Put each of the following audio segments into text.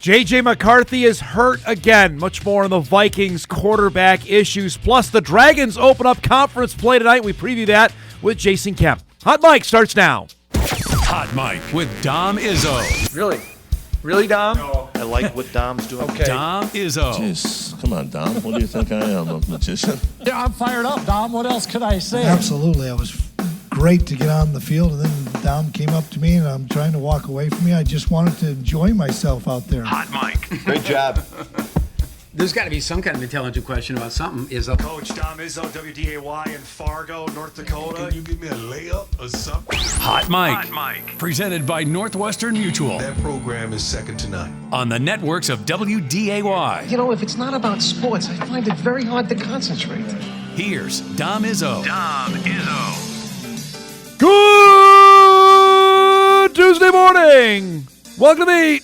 J.J. McCarthy is hurt again. Much more on the Vikings quarterback issues. Plus, the Dragons open up conference play tonight. We preview that with Jason Kemp. Hot Mike starts now. Hot Mike with Dom Izzo. Really? Really, Dom? No. I like what Dom's doing. Okay. Dom Izzo. Jeez, come on, Dom. What do you think I am, a magician? Yeah, I'm fired up, Dom. What else could I say? Absolutely. It was great to get on the field, and then Dom came up to me, and I'm trying to walk away from me. I just wanted to enjoy myself out there. Hot Mike. Great job. There's got to be some kind of intelligent question about something. Coach Dom Izzo, WDAY in Fargo, North Dakota. Can you give me a layup or something? Hot Mike. Presented by Northwestern Mutual. That program is second to none. On the networks of WDAY. You know, if it's not about sports, I find it very hard to concentrate. Here's Dom Izzo. Good Tuesday morning. Welcome to the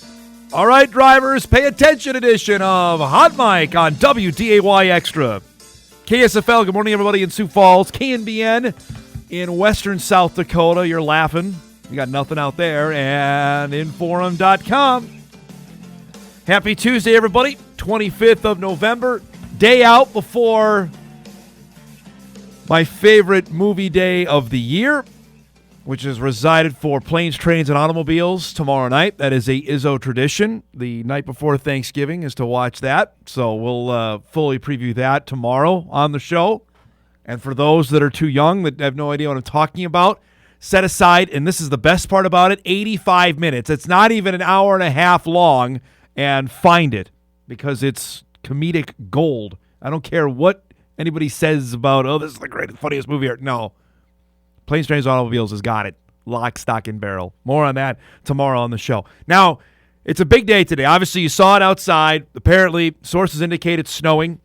All Right, Drivers, Pay Attention edition of Hot Mike on WDAY Extra. KSFL, good morning, everybody in Sioux Falls. KNBN in western South Dakota. You're laughing. You got nothing out there. And Inforum.com. Happy Tuesday, everybody. 25th of November. Day out before my favorite movie day of the year, which is resided for Planes, Trains, and Automobiles tomorrow night. That is a Izzo tradition. The night before Thanksgiving is to watch that. So we'll fully preview that tomorrow on the show. And for those that are too young, that have no idea what I'm talking about, set aside, and this is the best part about it, 85 minutes. It's not even an hour and a half long, and find it because it's comedic gold. I don't care what anybody says about, oh, this is the greatest, funniest movie ever. No. Planes, Trains, Automobiles has got it. Lock, stock, and barrel. More on that tomorrow on the show. Now, it's a big day today. Obviously, you saw it outside. Apparently, sources indicate it's snowing.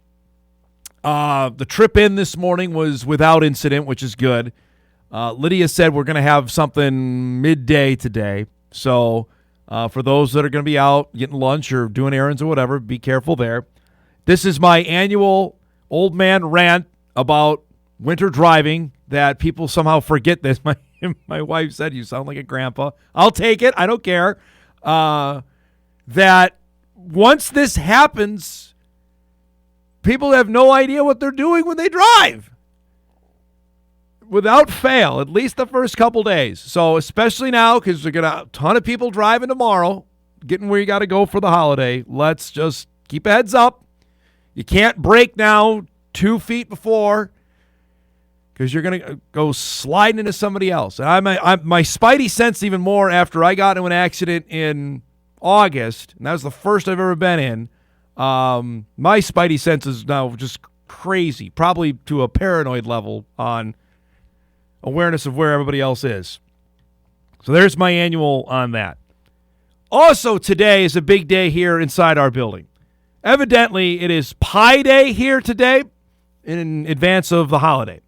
The trip in this morning was without incident, which is good. Lydia said we're going to have something midday today. So for those that are going to be out getting lunch or doing errands or whatever, be careful there. This is my annual old man rant about winter driving that people somehow forget this. My wife said, you sound like a grandpa. I'll take it. I don't care. That once this happens, people have no idea what they're doing when they drive. Without fail, at least the first couple days. So especially now, because we're going to a ton of people driving tomorrow, getting where you got to go for the holiday, let's just keep a heads up. You can't brake now 2 feet before, because you're going to go sliding into somebody else. And I'm my spidey sense even more after I got into an accident in August, and that was the first I've ever been in. My spidey sense is now just crazy, probably to a paranoid level on awareness of where everybody else is. So there's my annual on that. Also, today is a big day here inside our building. Evidently, it is Pie Day here today in advance of the holiday.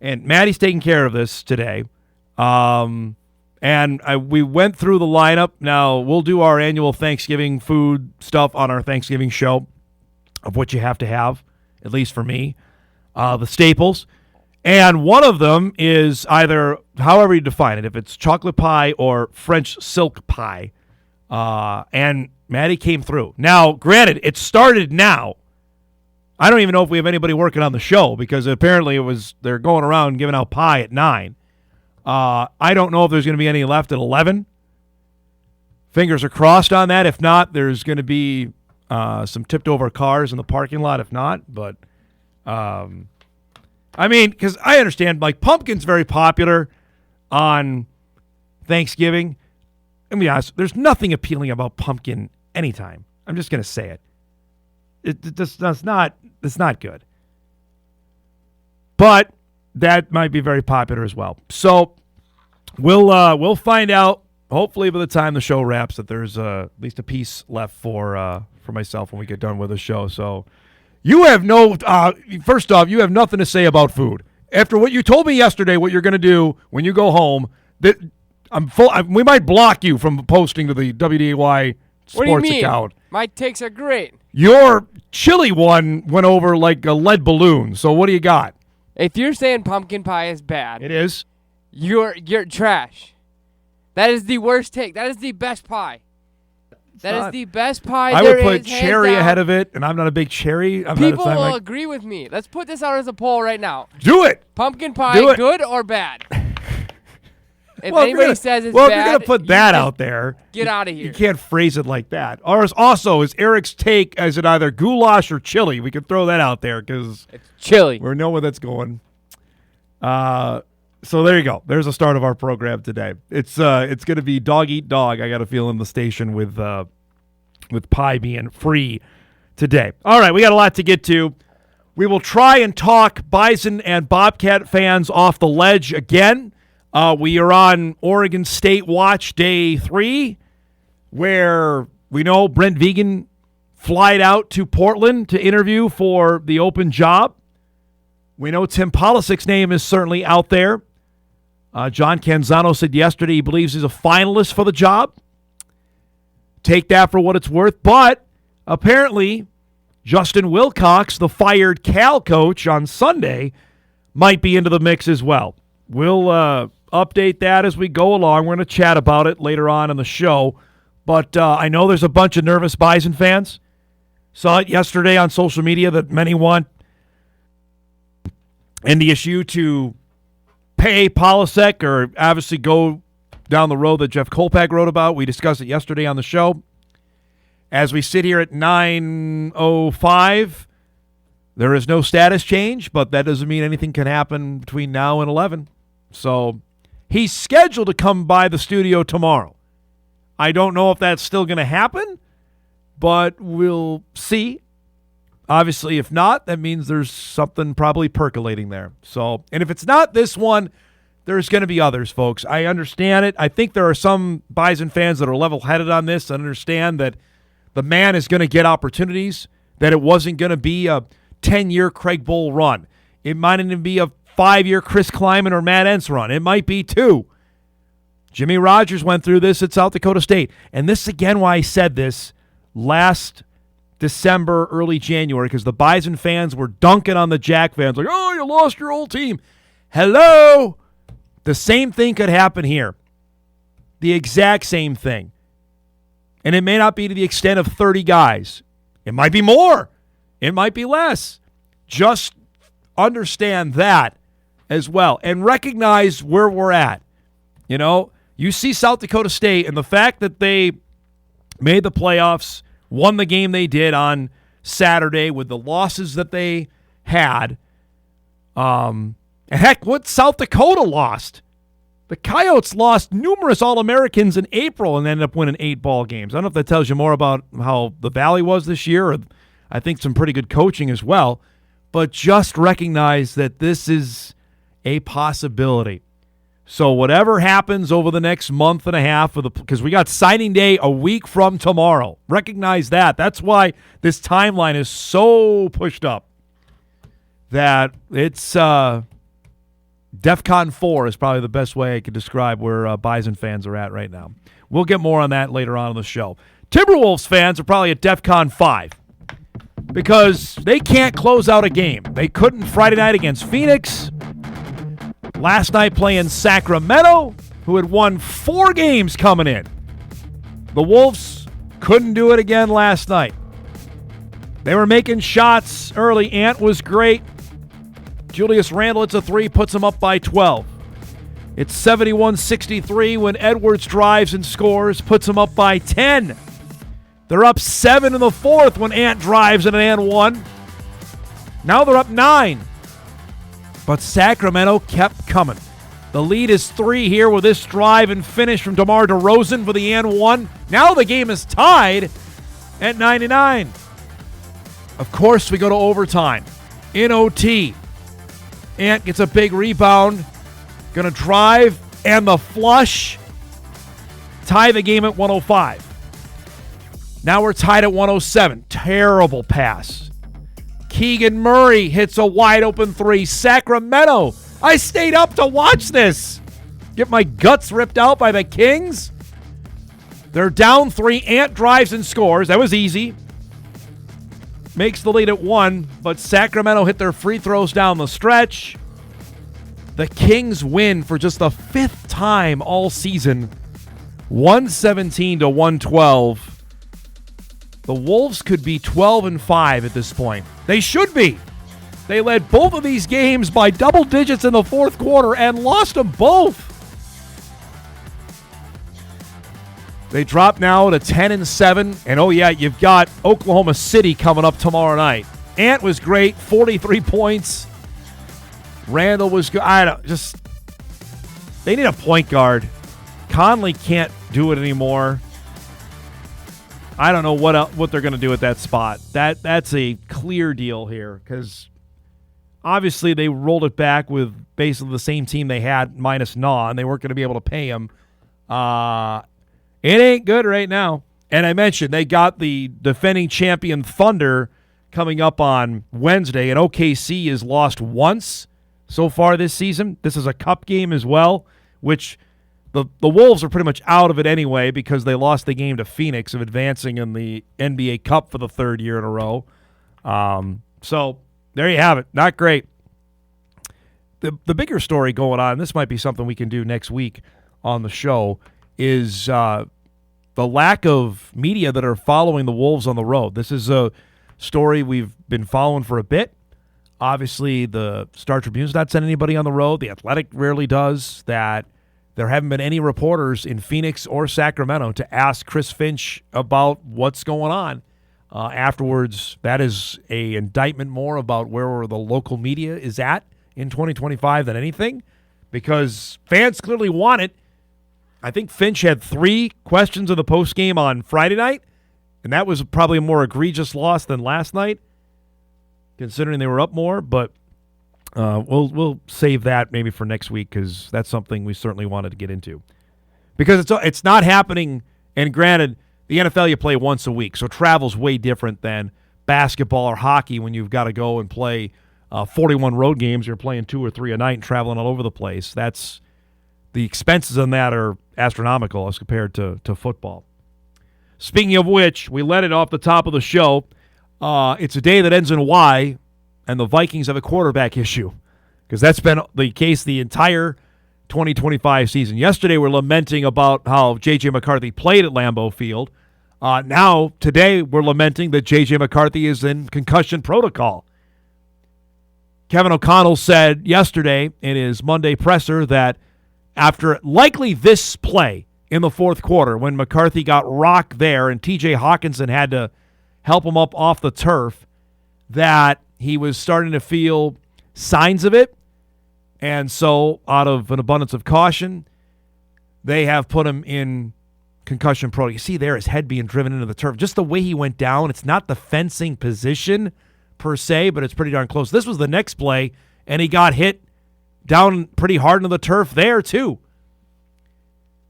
And Maddie's taking care of this today. We went through the lineup. Now, we'll do our annual Thanksgiving food stuff on our Thanksgiving show of what you have to have, at least for me, the staples. And one of them is either, however you define it, if it's chocolate pie or French silk pie. And Maddie came through. Now, granted, it started now. I don't even know if we have anybody working on the show because apparently they're going around giving out pie at 9. I don't know if there's going to be any left at 11. Fingers are crossed on that. If not, there's going to be some tipped over cars in the parking lot. If not, but because I understand, like, pumpkin's very popular on Thanksgiving. Let me be honest, there's nothing appealing about pumpkin anytime. I'm just going to say it. It's not good. But that might be very popular as well. So we'll find out, hopefully by the time the show wraps, that there's at least a piece left for myself when we get done with the show. So you have first off, you have nothing to say about food. After what you told me yesterday, what you're going to do when you go home, that we might block you from posting to the WDAY Sports what do you mean? Account. My takes are great. Your chili one went over like a lead balloon. So what do you got? If you're saying pumpkin pie is bad, it is. You're trash. That is the worst take. That is the best pie. That is the best pie I there would put is, hands cherry down. ahead of it, and I'm not a big cherry. People will agree with me. Let's put this out as a poll right now. Do it. Pumpkin pie, Do it. good or bad? If Well, anybody says it's well, bad, if you're going to put that out there, get out of here. You can't phrase it like that. Or also, is Eric's take as it either goulash or chili? We could throw that out there because it's chili. We know where that's going. So there you go. There's the start of our program today. It's going to be dog eat dog. I got a feel in the station with pie being free today. All right, we got a lot to get to. We will try and talk Bison and Bobcat fans off the ledge again. We are on Oregon State Watch Day 3, where we know Brent Vigen flied out to Portland to interview for the open job. We know Tim Polasic's name is certainly out there. John Canzano said yesterday he believes he's a finalist for the job. Take that for what it's worth. But apparently, Justin Wilcox, the fired Cal coach on Sunday, might be into the mix as well. We'll update that as we go along. We're going to chat about it later on in the show. But I know there's a bunch of nervous Bison fans. Saw it yesterday on social media that many want NDSU to pay Polisic or obviously go down the road that Jeff Kolpak wrote about. We discussed it yesterday on the show. As we sit here at 9:05, there is no status change, but that doesn't mean anything can happen between now and 11. So he's scheduled to come by the studio tomorrow. I don't know if that's still going to happen, but we'll see. Obviously, if not, that means there's something probably percolating there. So, and if it's not this one, there's going to be others, folks. I understand it. I think there are some Bison fans that are level-headed on this and understand that the man is going to get opportunities, that it wasn't going to be a 10-year Craig Bowl run. It might even be a 5-year Chris Kleiman or Matt Entz run. It might be 2. Jimmy Rogers went through this at South Dakota State. And this is again why I said this last December, early January, because the Bison fans were dunking on the Jack fans like, oh, you lost your old team. Hello? The same thing could happen here. The exact same thing. And it may not be to the extent of 30 guys. It might be more. It might be less. Just understand that as well and recognize where we're at. You know, you see South Dakota State and the fact that they made the playoffs, won the game they did on Saturday with the losses that they had. And heck, what South Dakota lost? The Coyotes lost numerous All-Americans in April and ended up winning 8 ball games. I don't know if that tells you more about how the Valley was this year, or I think some pretty good coaching as well. But just recognize that this is a possibility. So whatever happens over the next month and a half, because we got signing day a week from tomorrow. Recognize that. That's why this timeline is so pushed up. That it's DEFCON 4 is probably the best way I could describe where Bison fans are at right now. We'll get more on that later on in the show. Timberwolves fans are probably at DEFCON 5 because they can't close out a game. They couldn't Friday night against Phoenix. Last night playing Sacramento, who had won 4 games coming in. The Wolves couldn't do it again last night. They were making shots early. Ant was great. Julius Randle hits a 3, puts them up by 12. It's 71-63 when Edwards drives and scores, puts them up by 10. They're up 7 in the 4th when Ant drives and an and 1. Now they're up 9. But Sacramento kept coming. The lead is 3 here with this drive and finish from DeMar DeRozan for the and 1. Now the game is tied at 99. Of course, we go to overtime. In OT, Ant gets a big rebound. Going to drive and the flush. Tie the game at 105. Now we're tied at 107. Terrible pass. Keegan Murray hits a wide-open 3. Sacramento. I stayed up to watch this. Get my guts ripped out by the Kings. They're down 3. Ant drives and scores. That was easy. Makes the lead at 1, but Sacramento hit their free throws down the stretch. The Kings win for just the 5th time all season, 117-112. the Wolves could be 12-5 at this point. They should be. They led both of these games by double digits in the fourth quarter and lost them both. They drop now to 10-7, and oh yeah, you've got Oklahoma City coming up tomorrow night. Ant was great, 43 points. Randall was good. They need a point guard. Conley can't do it anymore. I don't know what they're going to do at that spot. That's a clear deal here because obviously they rolled it back with basically the same team they had minus Naw, and they weren't going to be able to pay him. It ain't good right now. And I mentioned they got the defending champion Thunder coming up on Wednesday, and OKC has lost once so far this season. This is a cup game as well, which the Wolves are pretty much out of it anyway because they lost the game to Phoenix of advancing in the NBA Cup for the third year in a row. So there you have it. Not great. The bigger story going on, this might be something we can do next week on the show, is the lack of media that are following the Wolves on the road. This is a story we've been following for a bit. Obviously, the Star Tribune's not sending anybody on the road. The Athletic rarely does. That there haven't been any reporters in Phoenix or Sacramento to ask Chris Finch about what's going on. Afterwards, that is a indictment more about where the local media is at in 2025 than anything, because fans clearly want it. I think Finch had 3 questions of the postgame on Friday night, and that was probably a more egregious loss than last night, considering they were up more. But we'll save that maybe for next week because that's something we certainly wanted to get into. Because it's not happening, and granted, the NFL you play once a week, so travel's way different than basketball or hockey when you've got to go and play 41 road games. You're playing 2 or 3 a night and traveling all over the place. The expenses on that are astronomical as compared to football. Speaking of which, we let it off the top of the show. It's a day that ends in Y, and the Vikings have a quarterback issue because that's been the case the entire 2025 season. Yesterday, we're lamenting about how J.J. McCarthy played at Lambeau Field. Now, today, we're lamenting that J.J. McCarthy is in concussion protocol. Kevin O'Connell said yesterday in his Monday presser that after likely this play in the fourth quarter when McCarthy got rocked there and T.J. Hawkinson had to help him up off the turf, that he was starting to feel signs of it. And so out of an abundance of caution, they have put him in concussion protocol. You see there his head being driven into the turf. Just the way he went down, it's not the fencing position per se, but it's pretty darn close. This was the next play, and he got hit down pretty hard into the turf there, too.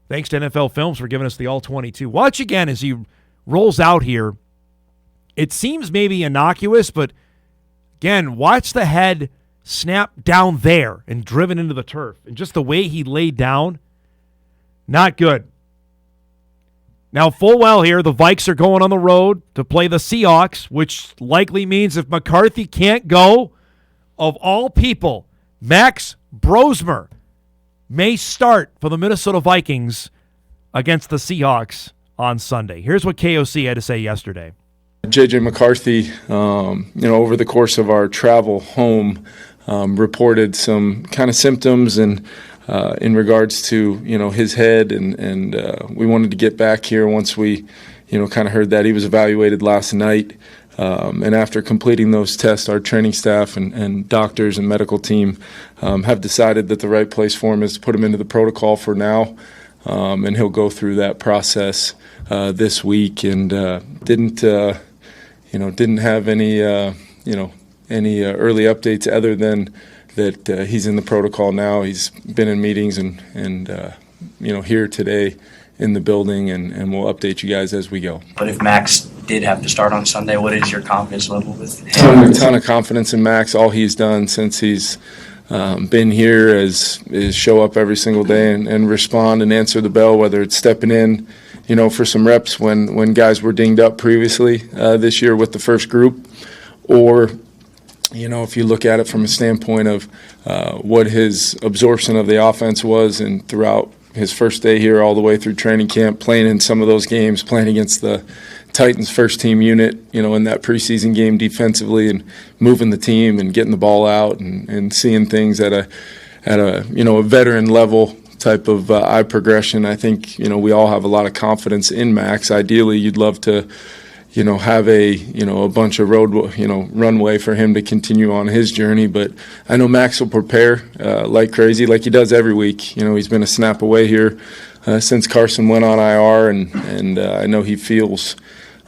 Thanks to NFL Films for giving us the All-22. Watch again as he rolls out here. It seems maybe innocuous, but again, watch the head snap down there and driven into the turf. And just the way he laid down, not good. Now, full well here, the Vikes are going on the road to play the Seahawks, which likely means if McCarthy can't go, of all people, Max Brosmer may start for the Minnesota Vikings against the Seahawks on Sunday. Here's what KOC had to say yesterday. J.J. McCarthy, over the course of our travel home, reported some kind of symptoms and in regards to, his head, and we wanted to get back here once we, kind of heard that. He was evaluated last night, and after completing those tests, our training staff and doctors and medical team have decided that the right place for him is to put him into the protocol for now, and he'll go through that process this week, and didn't have any early updates other than that he's in the protocol now. He's been in meetings and here today in the building, and we'll update you guys as we go. But if Max did have to start on Sunday, what is your confidence level with him? A ton of confidence in Max. All he's done since he's been here is show up every single day and respond and answer the bell, whether it's stepping in, for some reps when guys were dinged up previously this year with the first group, or if you look at it from a standpoint of what his absorption of the offense was, and throughout his first day here all the way through training camp, playing in some of those games, playing against the Titans first team unit, in that preseason game defensively and moving the team and getting the ball out and seeing things at a veteran level type of eye progression. I think, we all have a lot of confidence in Max. Ideally, you'd love to, have a bunch of runway for him to continue on his journey. But I know Max will prepare like crazy, like he does every week. He's been a snap away here since Carson went on IR, and I know he feels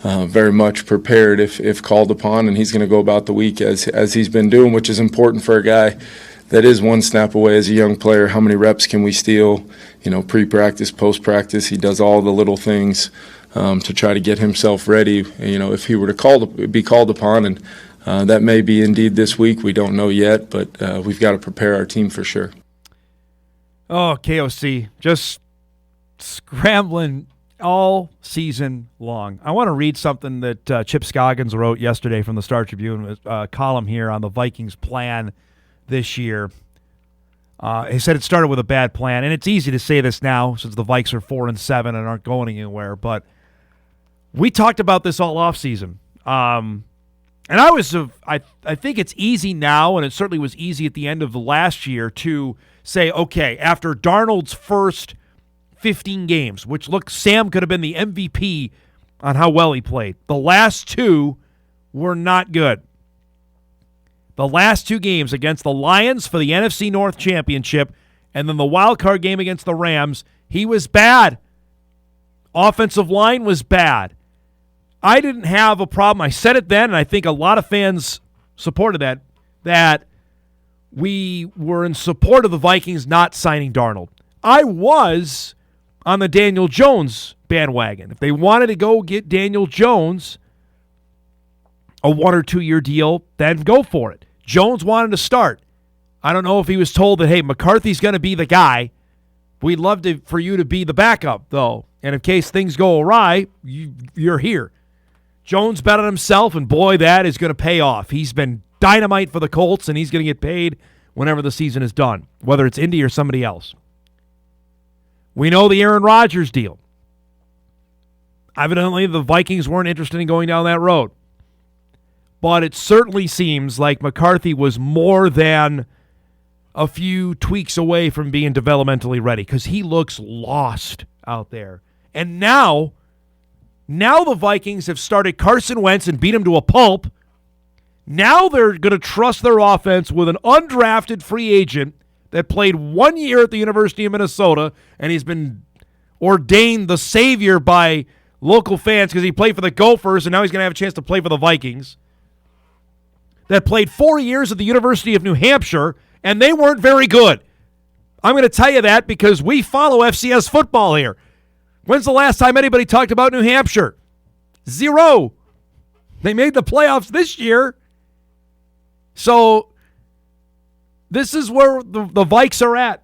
very much prepared if called upon, and he's going to go about the week as he's been doing, which is important for a guy that is one snap away as a young player. How many reps can we steal? Pre-practice, post-practice, he does all the little things to try to get himself ready. If he were to be called upon, and that may be indeed this week, we don't know yet, but we've got to prepare our team for sure. Oh, KOC, just scrambling all season long. I want to read something that Chip Scoggins wrote yesterday from the Star Tribune, a column here on the Vikings plan this year. He said it started with a bad plan, and it's easy to say this now since the Vikes are 4-7 and aren't going anywhere, but we talked about this all offseason. And I think it's easy now, and it certainly was easy at the end of the last year to say, okay, after Darnold's first 15 games, which Sam could have been the MVP on how well he played. The last two were not good. The last two games against the Lions for the NFC North Championship and then the wild card game against the Rams, he was bad. Offensive line was bad. I didn't have a problem. I said it then, and I think a lot of fans supported that we were in support of the Vikings not signing Darnold. I was on the Daniel Jones bandwagon. If they wanted to go get Daniel Jones, a 1 or 2 year deal, then go for it. Jones wanted to start. I don't know if he was told that, hey, McCarthy's going to be the guy. We'd love for you to be the backup, though. And in case things go awry, you're here. Jones bet on himself, and boy, that is going to pay off. He's been dynamite for the Colts, and he's going to get paid whenever the season is done, whether it's Indy or somebody else. We know the Aaron Rodgers deal. Evidently, the Vikings weren't interested in going down that road. But it certainly seems like McCarthy was more than a few tweaks away from being developmentally ready because he looks lost out there. And now the Vikings have started Carson Wentz and beat him to a pulp. Now they're going to trust their offense with an undrafted free agent that played 1 year at the University of Minnesota, and he's been ordained the savior by local fans because he played for the Gophers, and now he's going to have a chance to play for the Vikings. That played 4 years at the University of New Hampshire, and they weren't very good. I'm going to tell you that because we follow FCS football here. When's the last time anybody talked about New Hampshire? Zero. They made the playoffs this year. So this is where the Vikes are at.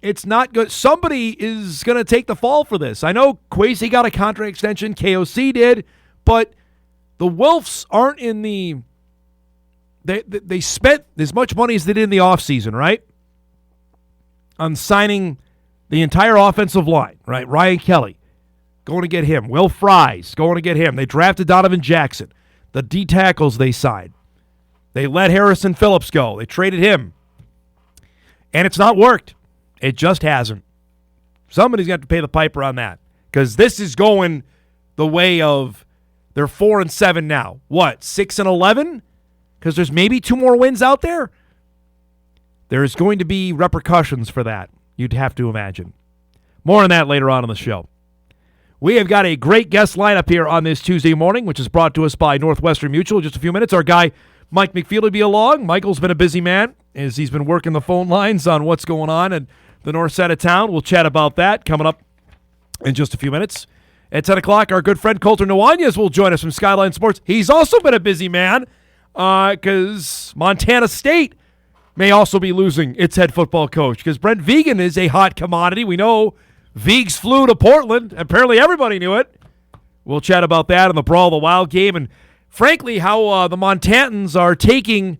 It's not good. Somebody is going to take the fall for this. I know Kwesi got a contract extension. KOC did. But the Wolves aren't in the... They spent as much money as they did in the offseason, right? On signing the entire offensive line, right? Ryan Kelly, going to get him. Will Fries, going to get him. They drafted Donovan Jackson. The D tackles they signed. They let Harrison Phillips go. They traded him. And it's not worked. It just hasn't. Somebody's got to pay the piper on that. Because this is going the way of, they're 4-7 now. What, 6-11? Because there's maybe 2 more wins out there? There's going to be repercussions for that, you'd have to imagine. More on that later on in the show. We have got a great guest lineup here on this Tuesday morning, which is brought to us by Northwestern Mutual. Just a few minutes, our guy Mike McFeely will be along. Michael's been a busy man as he's been working the phone lines on what's going on at the north side of town. We'll chat about that coming up in just a few minutes. At 10 o'clock, our good friend Colter Nuanez will join us from Skyline Sports. He's also been a busy man because Montana State may also be losing its head football coach because Brent Vigen is a hot commodity. We know Vigs flew to Portland. Apparently everybody knew it. We'll chat about that and the Brawl of the Wild game and, frankly, how the Montanans are taking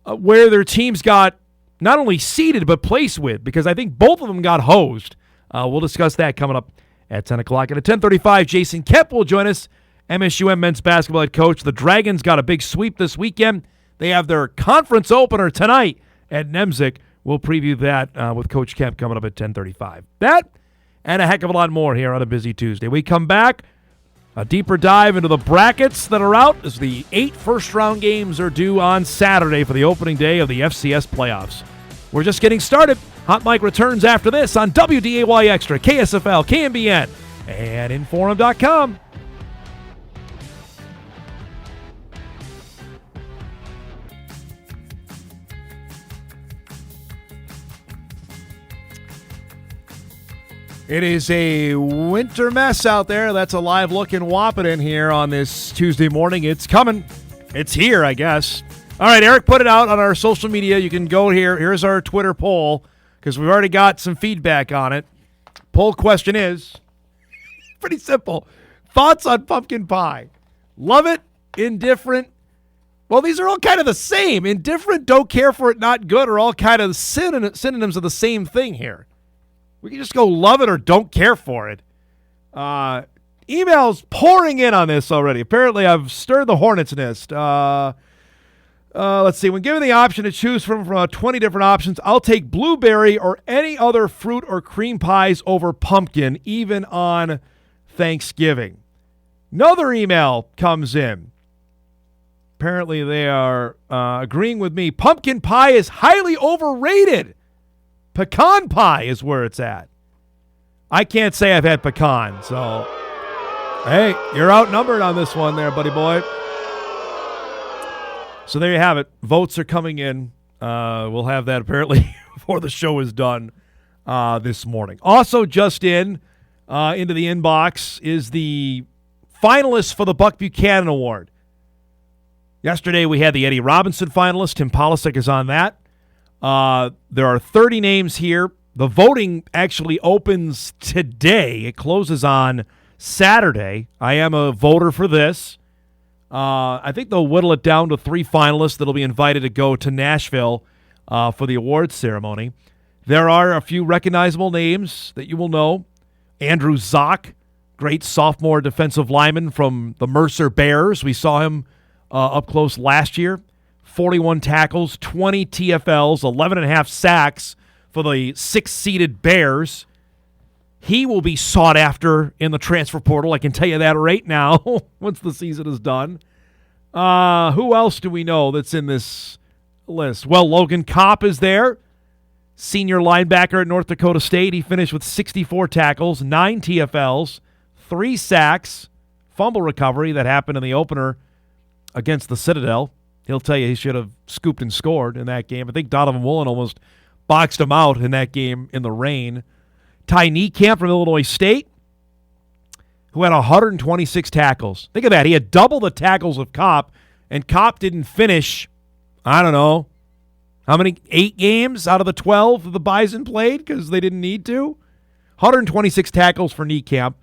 where their teams got not only seeded but placed with because I think both of them got hosed. We'll discuss that coming up at 10 o'clock. And at 10:35, Jason Kemp will join us, MSU men's basketball head coach. The Dragons got a big sweep this weekend. They have their conference opener tonight at Nemzik. We'll preview that with Coach Kemp coming up at 10:35. That and a heck of a lot more here on a busy Tuesday. We come back, a deeper dive into the brackets that are out as the 8 first-round games are due on Saturday for the opening day of the FCS playoffs. We're just getting started. Hot Mike returns after this on WDAY Extra, KSFL, KMBN, and Inforum.com. It is a winter mess out there. That's a live look in Wahpeton here on this Tuesday morning. It's coming. It's here, I guess. All right, Eric put it out on our social media. You can go here. Here's our Twitter poll because we've already got some feedback on it. Poll question is pretty simple. Thoughts on pumpkin pie? Love it? Indifferent? Well, these are all kind of the same. Indifferent, don't care for it, not good, are all kind of synonyms of the same thing here. We can just go love it or don't care for it. Emails pouring in on this already. Apparently, I've stirred the hornet's nest. Let's see. When given the option to choose from 20 different options, I'll take blueberry or any other fruit or cream pies over pumpkin, even on Thanksgiving. Another email comes in. Apparently, they are agreeing with me. Pumpkin pie is highly overrated. Pecan pie is where it's at. I can't say I've had pecan, so hey, you're outnumbered on this one there, buddy boy. So there you have it. Votes are coming in. We'll have that apparently before the show is done this morning. Also just into the inbox is the finalists for the Buck Buchanan Award. Yesterday we had the Eddie Robinson finalist. Tim Polisic is on that. There are 30 names here. The voting actually opens today. It closes on Saturday. I am a voter for this. I think they'll whittle it down to 3 finalists that'll be invited to go to Nashville for the awards ceremony. There are a few recognizable names that you will know. Andrew Zock, great sophomore defensive lineman from the Mercer Bears. We saw him up close last year. 41 tackles, 20 TFLs, 11.5 sacks for the 6-seeded Bears. He will be sought after in the transfer portal. I can tell you that right now once the season is done. Who else do we know that's in this list? Well, Logan Kopp is there. Senior linebacker at North Dakota State. He finished with 64 tackles, 9 TFLs, 3 sacks, fumble recovery that happened in the opener against the Citadel. He'll tell you he should have scooped and scored in that game. I think Donovan Woolen almost boxed him out in that game in the rain. Ty Niekamp from Illinois State, who had 126 tackles. Think of that. He had double the tackles of Kopp, and Kopp didn't finish, I don't know, how many? 8 games out of the 12 the Bison played because they didn't need to? 126 tackles for Niekamp.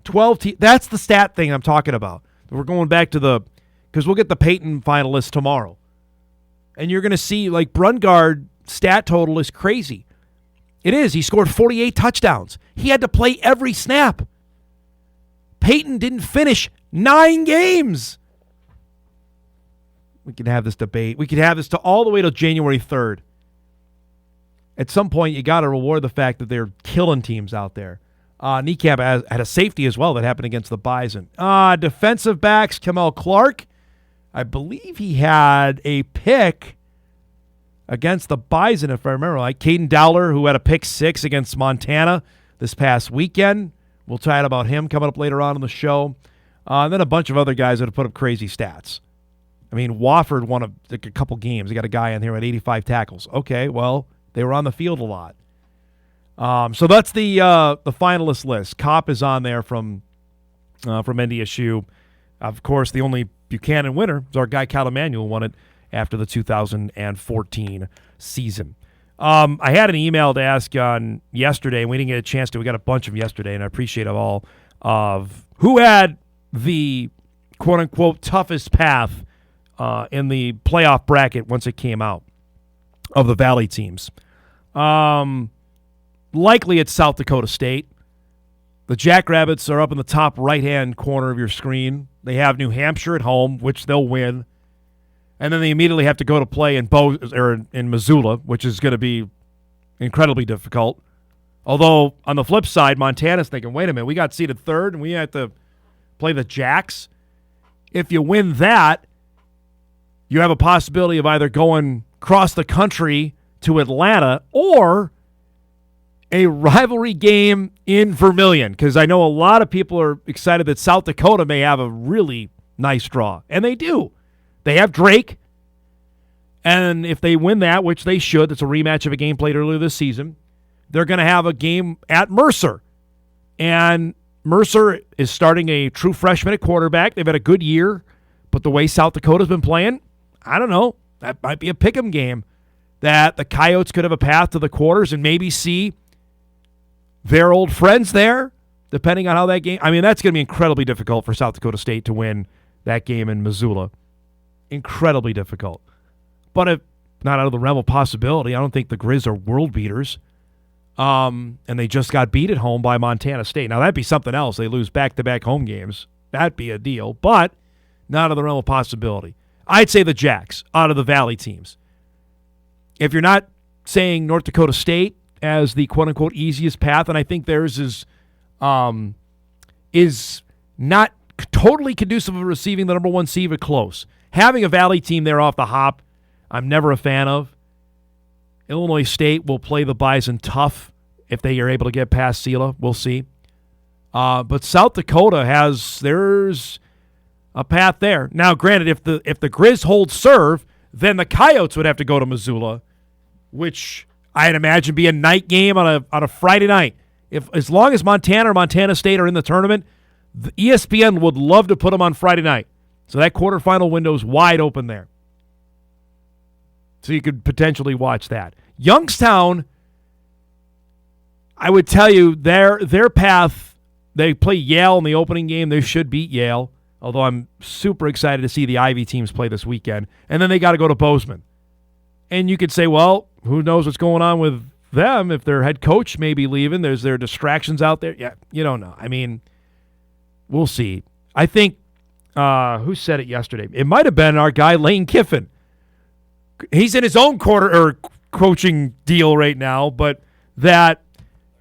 12 that's the stat thing I'm talking about. We're going back to because we'll get the Peyton finalists tomorrow. And you're going to see, like, Brungard stat total is crazy. It is. He scored 48 touchdowns. He had to play every snap. Peyton didn't finish 9 games. We can have this debate. We could have this all the way to January 3rd. At some point, you got to reward the fact that they're killing teams out there. Niekamp had a safety as well that happened against the Bison. Defensive backs, Kamel Clark. I believe he had a pick against the Bison, if I remember right. Caden Dowler, who had a pick 6 against Montana this past weekend. We'll chat about him coming up later on in the show. And then a bunch of other guys that have put up crazy stats. I mean, Wofford won a couple games. They got a guy in here at 85 tackles. Okay, well, they were on the field a lot. So that's the finalist list. Kopp is on there from NDSU. Of course, the only Buchanan winner is our guy Cal Emanuel, won it after the 2014 season. I had an email to ask on yesterday, and we didn't get a chance to. We got a bunch of them yesterday, and I appreciate them all, of who had the quote-unquote toughest path in the playoff bracket once it came out of the Valley teams. Likely it's South Dakota State. The Jackrabbits are up in the top right-hand corner of your screen. They have New Hampshire at home, which they'll win. And then they immediately have to go to play in Missoula, which is going to be incredibly difficult. Although, on the flip side, Montana's thinking, wait a minute, we got seeded third, and we have to play the Jacks. If you win that, you have a possibility of either going across the country to Atlanta or a rivalry game in Vermilion, because I know a lot of people are excited that South Dakota may have a really nice draw, and they do. They have Drake, and if they win that, which they should, it's a rematch of a game played earlier this season, they're going to have a game at Mercer, and Mercer is starting a true freshman at quarterback. They've had a good year, but the way South Dakota's been playing, I don't know, that might be a pick'em game that the Coyotes could have a path to the quarters and maybe see their old friends there, depending on how that game. I mean, that's going to be incredibly difficult for South Dakota State to win that game in Missoula. Incredibly difficult. But if not out of the realm of possibility, I don't think the Grizz are world beaters. And they just got beat at home by Montana State. Now, that'd be something else. They lose back-to-back home games. That'd be a deal. But not out of the realm of possibility. I'd say the Jacks out of the Valley teams. If you're not saying North Dakota State as the quote-unquote easiest path, and I think theirs is not totally conducive of receiving the number one seed, but close. Having a Valley team there off the hop, I'm never a fan of. Illinois State will play the Bison tough if they are able to get past Sela. We'll see. But South Dakota there's a path there. Now, granted, if the Grizz hold serve, then the Coyotes would have to go to Missoula, which I'd imagine be a night game on a Friday night. As long as Montana or Montana State are in the tournament, the ESPN would love to put them on Friday night. So that quarterfinal window is wide open there. So you could potentially watch that. Youngstown, I would tell you, their path, they play Yale in the opening game. They should beat Yale, although I'm super excited to see the Ivy teams play this weekend. And then they got to go to Bozeman. And you could say, well, who knows what's going on with them if their head coach may be leaving. There are distractions out there. Yeah, you don't know. I mean, we'll see. I think, who said it yesterday? It might have been our guy Lane Kiffin. He's in his own coaching deal right now, but that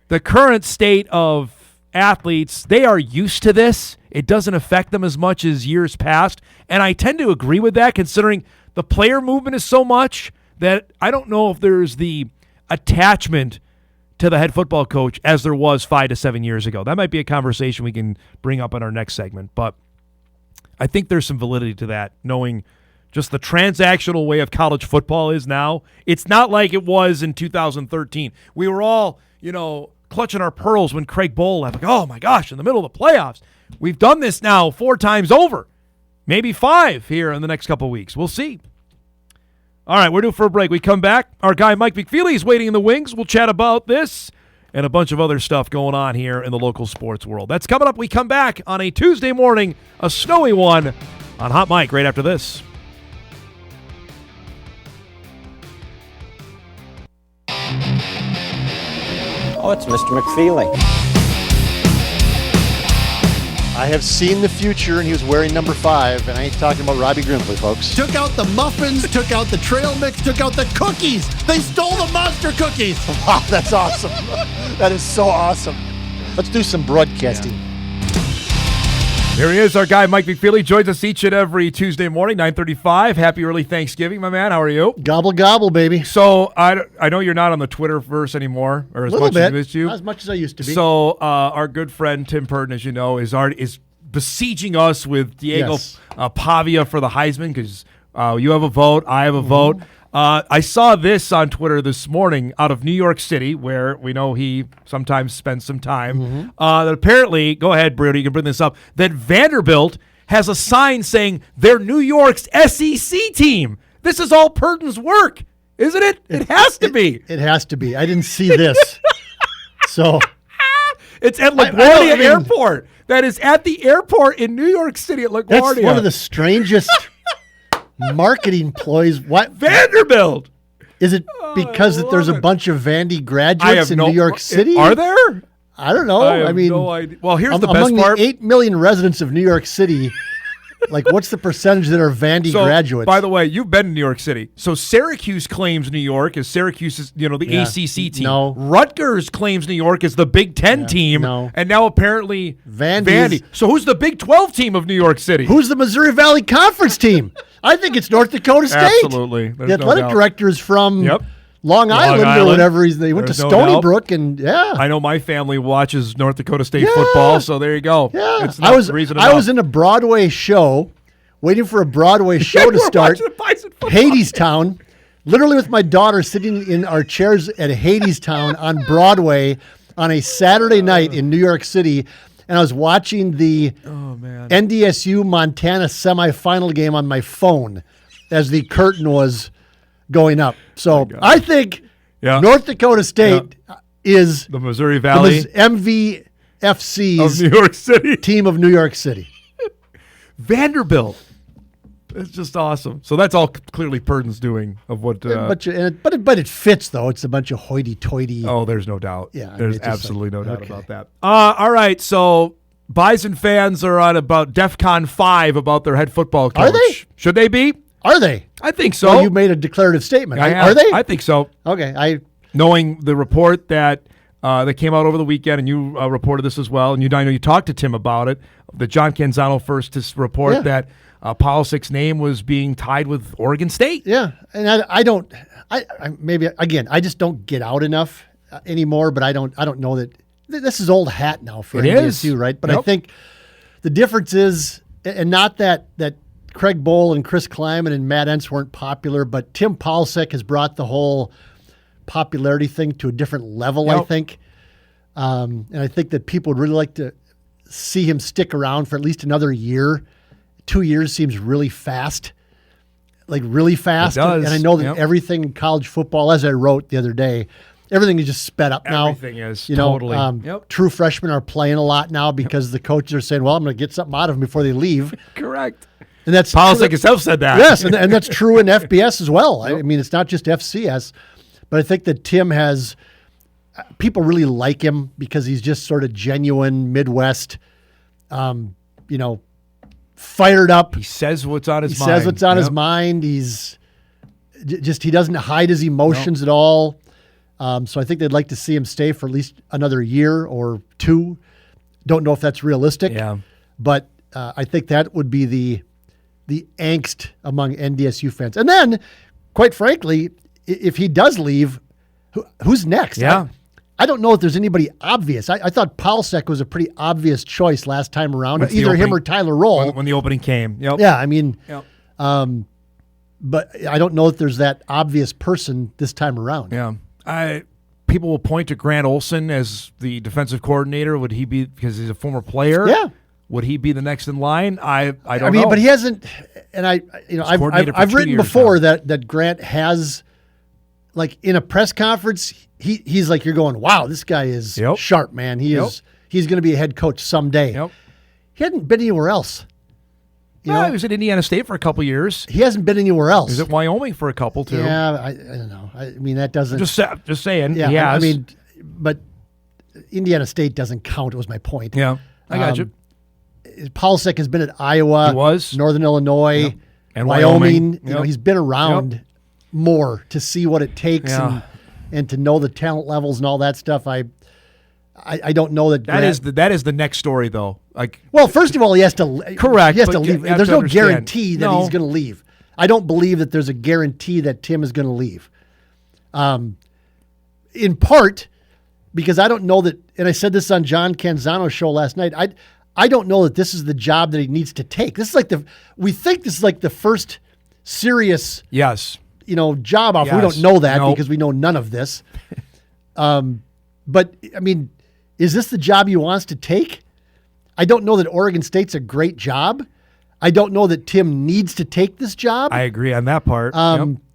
the current state of athletes, they are used to this. It doesn't affect them as much as years past, and I tend to agree with that considering the player movement is so much that I don't know if there's the attachment to the head football coach as there was 5 to 7 years ago. That might be a conversation we can bring up in our next segment, but I think there's some validity to that, knowing just the transactional way of college football is now. It's not like it was in 2013. We were all, clutching our pearls when Craig Bowl left. Like, oh, my gosh, in the middle of the playoffs. We've done this now 4 times over. Maybe 5 here in the next couple weeks. We'll see. All right, we're due for a break. We come back. Our guy Mike McFeely is waiting in the wings. We'll chat about this and a bunch of other stuff going on here in the local sports world. That's coming up. We come back on a Tuesday morning, a snowy one, on Hot Mike right after this. Oh, it's Mr. McFeely. I have seen the future, and he was wearing number 5, and I ain't talking about Robbie Grimsley, folks. Took out the muffins, took out the trail mix, took out the cookies. They stole the monster cookies. Wow, that's awesome. That is so awesome. Let's do some broadcasting. Yeah. Here he is, our guy Mike McFeely. Joins us each and every Tuesday morning, 9:35. Happy early Thanksgiving, my man. How are you? Gobble, gobble, baby. So I know you're not on the Twitterverse anymore, or as much as you used to. Not as much as I used to be. So our good friend Tim Purden, as you know, is besieging us with Diego Pavia for the Heisman because you have a vote, I have a vote. I saw this on Twitter this morning out of New York City, where we know he sometimes spends some time. That apparently, go ahead, Brody, you can bring this up, that Vanderbilt has a sign saying they're New York's SEC team. This is all Purden's work, isn't it? It has to be. It has to be. I didn't see this. So it's at LaGuardia Airport. That is at the airport in New York City at LaGuardia. That's one of the strangest marketing ploys. What? Vanderbilt. Is it because that there's a bunch of Vandy graduates in New York City? Are there? I don't know. I have mean, no idea. Well, here's the best among part. the 8 million residents of New York City, like, what's the percentage that are Vandy graduates? By the way, you've been to New York City. So Syracuse claims New York as Syracuse is, the ACC team. No. Rutgers claims New York as the Big Ten team. No. And now apparently Vandy. So who's the Big 12 team of New York City? Who's the Missouri Valley Conference team? I think it's North Dakota State. Absolutely. The athletic director is from Yep. Long Island or whatever. They went to Stony Brook, and I know my family watches North Dakota State football, so there you go. Yeah. It's not reason I was in a Broadway show, waiting for a Broadway show to start. Hadestown, literally with my daughter sitting in our chairs at Hadestown on Broadway on a Saturday night in New York City, and I was watching the NDSU Montana semifinal game on my phone as the curtain was going up. So I think North Dakota State is the Missouri Valley MVFC's of New York City team of New York City. Vanderbilt. It's just awesome. So that's all clearly Purden's doing of what. But it fits though. It's a bunch of hoity-toity. Oh, there's no doubt. Yeah, there's absolutely no doubt about that. All right, so Bison fans are on about DEFCON 5 about their head football coach. Are they? Should they be? Are they? I think so. Well, you made a declarative statement. Are they? I think so. Okay. Knowing the report that came out over the weekend, and you reported this as well, and I know you talked to Tim about it, the John Canzano first to report that Polisic's name was being tied with Oregon State. Yeah, and I just don't get out enough anymore, but I don't know that this is old hat now for NDSU, right? But I think the difference is, and not that Craig Bowl and Chris Kleiman and Matt Entz weren't popular, but Tim Polisic has brought the whole popularity thing to a different level, I think. And I think that people would really like to see him stick around for at least another year. 2 years seems really fast, like really fast. It does. And I know that everything in college football, as I wrote the other day, everything is just sped up now. Everything is, totally. True freshmen are playing a lot now because the coaches are saying, well, I'm going to get something out of them before they leave. Correct. And that's Polisic himself said that. Yes, and that's true in FBS as well. I mean, it's not just FCS, but I think that Tim has people really like him because he's just sort of genuine Midwest, fired up. He says what's on his mind. He says what's on his mind. He's just, he doesn't hide his emotions at all. So I think they'd like to see him stay for at least another year or two. Don't know if that's realistic. Yeah. But I think that would be the angst among NDSU fans. And then, quite frankly, if he does leave, who's next? Yeah. I don't know if there's anybody obvious. I thought Polisic was a pretty obvious choice last time around, either him or Tyler Roll. When the opening came. Yep. Yeah, I mean, but I don't know if there's that obvious person this time around. Yeah. People will point to Grant Olson as the defensive coordinator. Would he be, because he's a former player? Yeah. Would he be the next in line? I don't know. know. But he hasn't, and I've written before that Grant has, like, in a press conference, he's like, you're going, wow, this guy is sharp, man. He's going to be a head coach someday. Yep. He hadn't been anywhere else. He was at Indiana State for a couple years. He hasn't been anywhere else. He's at Wyoming for a couple too. Yeah, I don't know. I mean, that doesn't. Just saying. Yeah, he has. I mean, but Indiana State doesn't count. Was my point. Yeah, I got you. Polisic has been at Iowa. He was Northern Illinois and Wyoming. You know, he's been around more to see what it takes and to know the talent levels and all that stuff. I don't know that. That is the next story though. Like, well, first of all, he has to correct. He has to leave. There's no guarantee that he's going to leave. I don't believe that there's a guarantee that Tim is going to leave. In part because I don't know that, and I said this on John Canzano's show last night. I don't know that this is the job that he needs to take. This is like we think this is like the first serious job offer. We don't know that because we know none of this. But I mean, is this the job he wants to take? I don't know that Oregon State's a great job. I don't know that Tim needs to take this job. I agree on that part.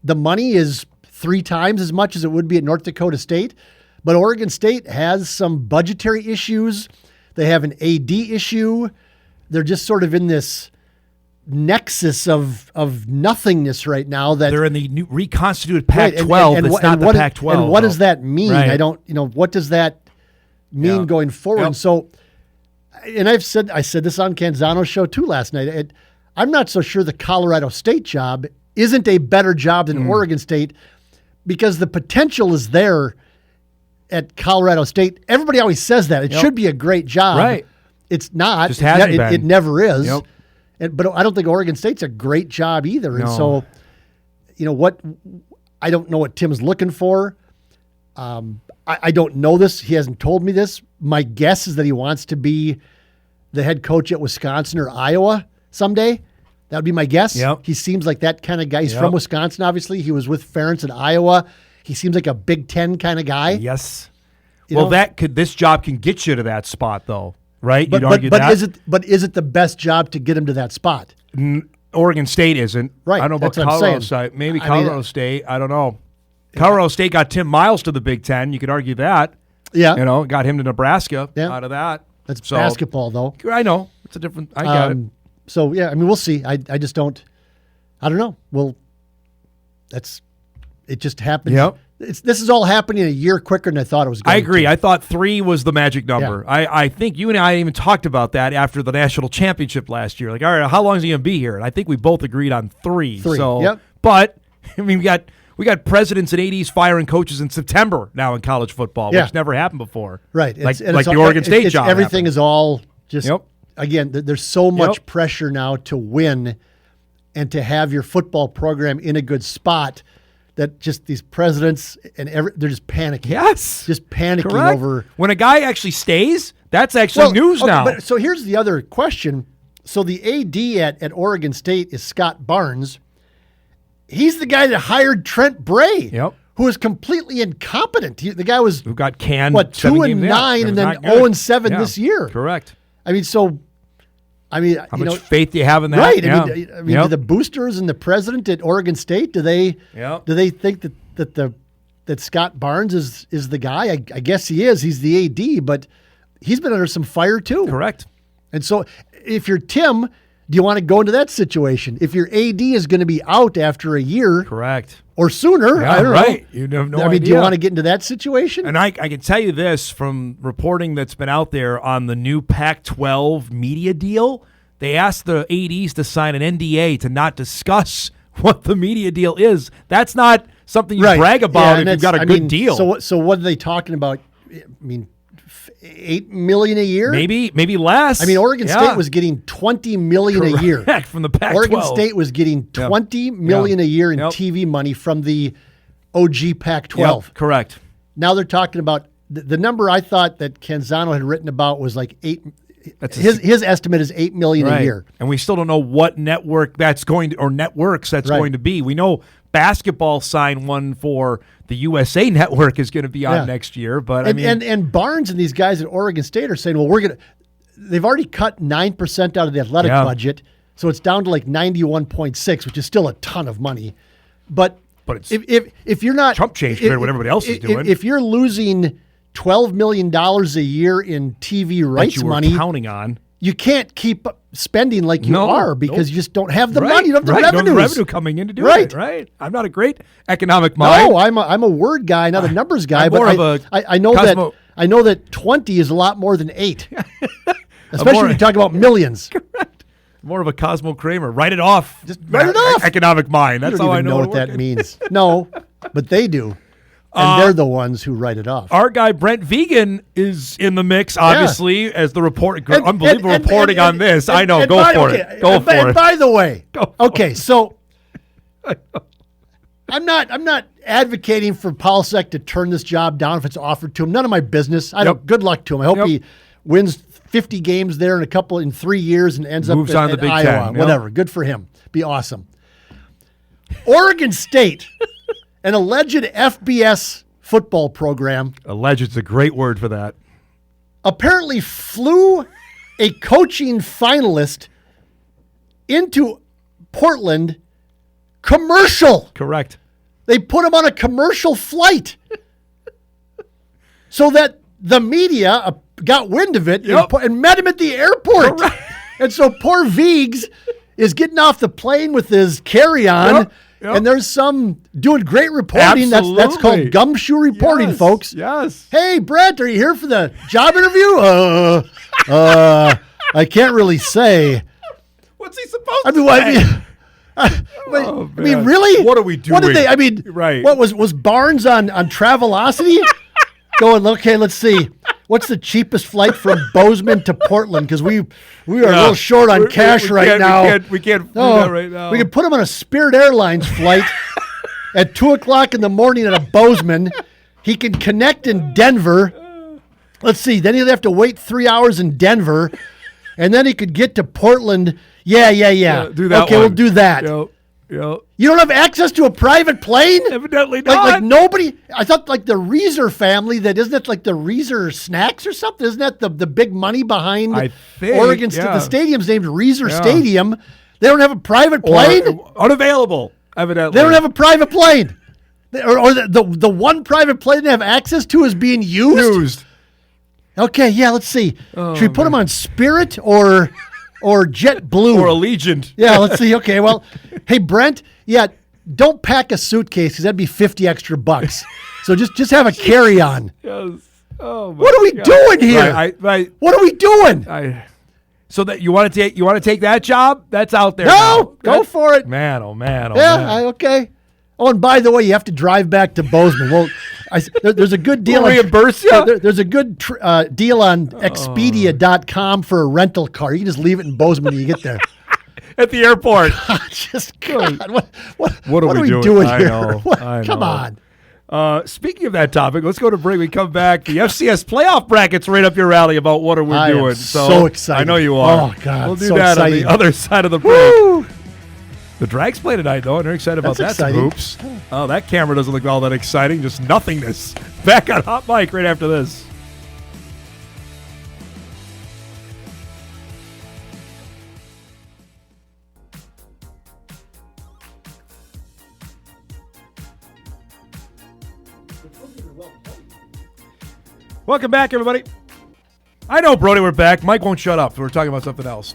The money is 3 times as much as it would be at North Dakota State, but Oregon State has some budgetary issues. They have an AD issue. They're just sort of in this nexus of nothingness right now. That they're in the new reconstituted Pac-12. That's not the Pac-12. And what does that mean? Right. I don't. What does that mean going forward. And so, and I said this on Canzano's show too last night. I'm not so sure the Colorado State job isn't a better job than Oregon State, because the potential is there at Colorado State. Everybody always says that. It should be a great job. Right. It's not. Just hasn't been. It never is. Yep. But I don't think Oregon State's a great job either. And so, I don't know what Tim's looking for. I don't know this. He hasn't told me this. My guess is that he wants to be the head coach at Wisconsin or Iowa someday. That would be my guess. Yep. He seems like that kind of guy. He's from Wisconsin, obviously. He was with Ferentz at Iowa. He seems like a Big Ten kind of guy. Yes. This job can get you to that spot, though, right? You'd argue but that. Is it the best job to get him to that spot? Oregon State isn't. Right. I don't know about that's what I'm Colorado saying. State. Maybe Colorado State. I don't know. Colorado State got Tim Miles to the Big Ten. You could argue that. Yeah. Got him to Nebraska out of that. That's basketball, though. I know. It's a different. I get it. So, we'll see. I just don't. I don't know. Well, it just happens. Yep. This is all happening a year quicker than I thought it was going to. I agree. I thought 3 was the magic number. Yeah. I think you and I even talked about that after the national championship last year. Like, all right, how long is he going to be here? And I think we both agreed on 3. So, but I mean, we got presidents and ADs firing coaches in September now in college football, which never happened before. Right. Like the Oregon State job. Everything happened. is all just, again, there's so much pressure now to win and to have your football program in a good spot that just these presidents and they're just panicking. Yes. Just panicking Correct. over. When a guy actually stays, that's actually news now. But, so here's the other question. So the AD at Oregon State is Scott Barnes. He's the guy that hired Trent Bray, who is completely incompetent. The guy was who got canned. 2-9 and then 0-7 this year. Correct. I mean, how much faith do you have in that? Right. I mean, do the boosters and the president at Oregon State, do they think that Scott Barnes is the guy? I guess he is. He's the AD, but he's been under some fire too. Correct. And so if you're Tim, do you want to go into that situation? If your AD is going to be out after a year, correct, or sooner, I don't know. You have no idea. I mean, do you want to get into that situation? And I can tell you this from reporting that's been out there on the new Pac-12 media deal. They asked the ADs to sign an NDA to not discuss what the media deal is. That's not something you brag about if you've got a good deal. So what are they talking about? I mean, $8 million a year, maybe less. I mean, Oregon State was getting $20 million a year from the Pac-12. Oregon State was getting $20 million a year in TV money from the OG Pac-12. Correct. Now they're talking about the number I thought that Canzano had written about was like 8. His estimate is $8 million a year, and we still don't know what network that's going to, or networks that's going to be. We know basketball signed one for the USA Network is going to be on next year, but and Barnes and these guys at Oregon State are saying, well, they've already cut 9% out of the athletic budget, so it's down to like 91.6, which is still a ton of money. But it's if you're not Trump changed compared to what everybody else is doing, if you're losing $12 million a year in TV rights money, counting on, you can't keep spending like you are because you just don't have the money. You don't have the revenues. revenues. You don't have the revenue coming in to do it. Right. I'm not a great economic mind. No, I'm a word guy, not a numbers guy. I'm but I know that 20 is a lot more than 8, especially when you talk about millions. Correct. More of a Cosmo Kramer. Write it off. Just write it off. Economic mind. That's you don't how even I know what that means. No, but they do. And they're the ones who write it off. Our guy Brent Vegan is in the mix, obviously, as the report. Unbelievable reporting on this. I know. Go for it. Go for it. By the way, so I'm not advocating for Polsek to turn this job down if it's offered to him. None of my business. Good luck to him. I hope he wins 50 games there in 3 years and moves on to the Big Iowa. Ten. Whatever. Good for him. Be awesome. Oregon State. An alleged FBS football program. Alleged is a great word for that. Apparently flew a coaching finalist into Portland commercial. Correct. They put him on a commercial flight so that the media got wind of it and met him at the airport. Correct. And so poor Viggs is getting off the plane with his carry-on. and there's some doing great reporting. That's called gumshoe reporting, folks. Yes. Hey, Brent, are you here for the job interview? I can't really say. What's he supposed to say? I mean, really? What are we doing? What did they? I mean, what was Barnes on Travelocity? Going, okay, let's see. What's the cheapest flight from Bozeman to Portland? Because we are a little short on cash right now. We can't do that right now. We could put him on a Spirit Airlines flight at 2:00 in the morning out of Bozeman. He can connect in Denver. Let's see. Then he'd have to wait 3 hours in Denver, and then he could get to Portland. Yeah. Do that. Okay, we'll do that. Yep. You don't have access to a private plane? Evidently not. Like nobody. I thought like the Reeser family. That isn't it like the Reeser Snacks or something? Isn't that the big money behind Oregon? The stadium's named Reeser Stadium. They don't have a private plane. Unavailable. Evidently, they don't have a private plane. Or the one private plane they have access to is being used. Okay, yeah. Let's see. Should we put them on Spirit or JetBlue or Allegiant? Yeah, let's see. Okay, well, hey Brent, don't pack a suitcase because that'd be $50 extra. So just have a carry-on. Yes. Oh my what are we doing here? What are we doing? So that you want to take that job? That's out there. No, go for it. Man, oh man. Okay. Oh, and by the way, you have to drive back to Bozeman. Well, there's a good deal. We'll reimburse you? There's a good deal on Expedia.com for a rental car. You can just leave it in Bozeman when you get there. At the airport. God, what are we doing here? I know. Come on. Speaking of that topic, let's go to break. We come back. The FCS playoff bracket's right up your alley about what are we doing. Am so excited. I know you are. Oh, God. We'll do so that exciting. on the other side of the break. Woo! The Drags play tonight, though, and they're excited about that. Exciting. Hoops. Oh, that camera doesn't look all that exciting. Just nothingness. Back on Hot Mic right after this. Welcome back, everybody. I know, Brody, we're back. Mike won't shut up. We're talking about something else.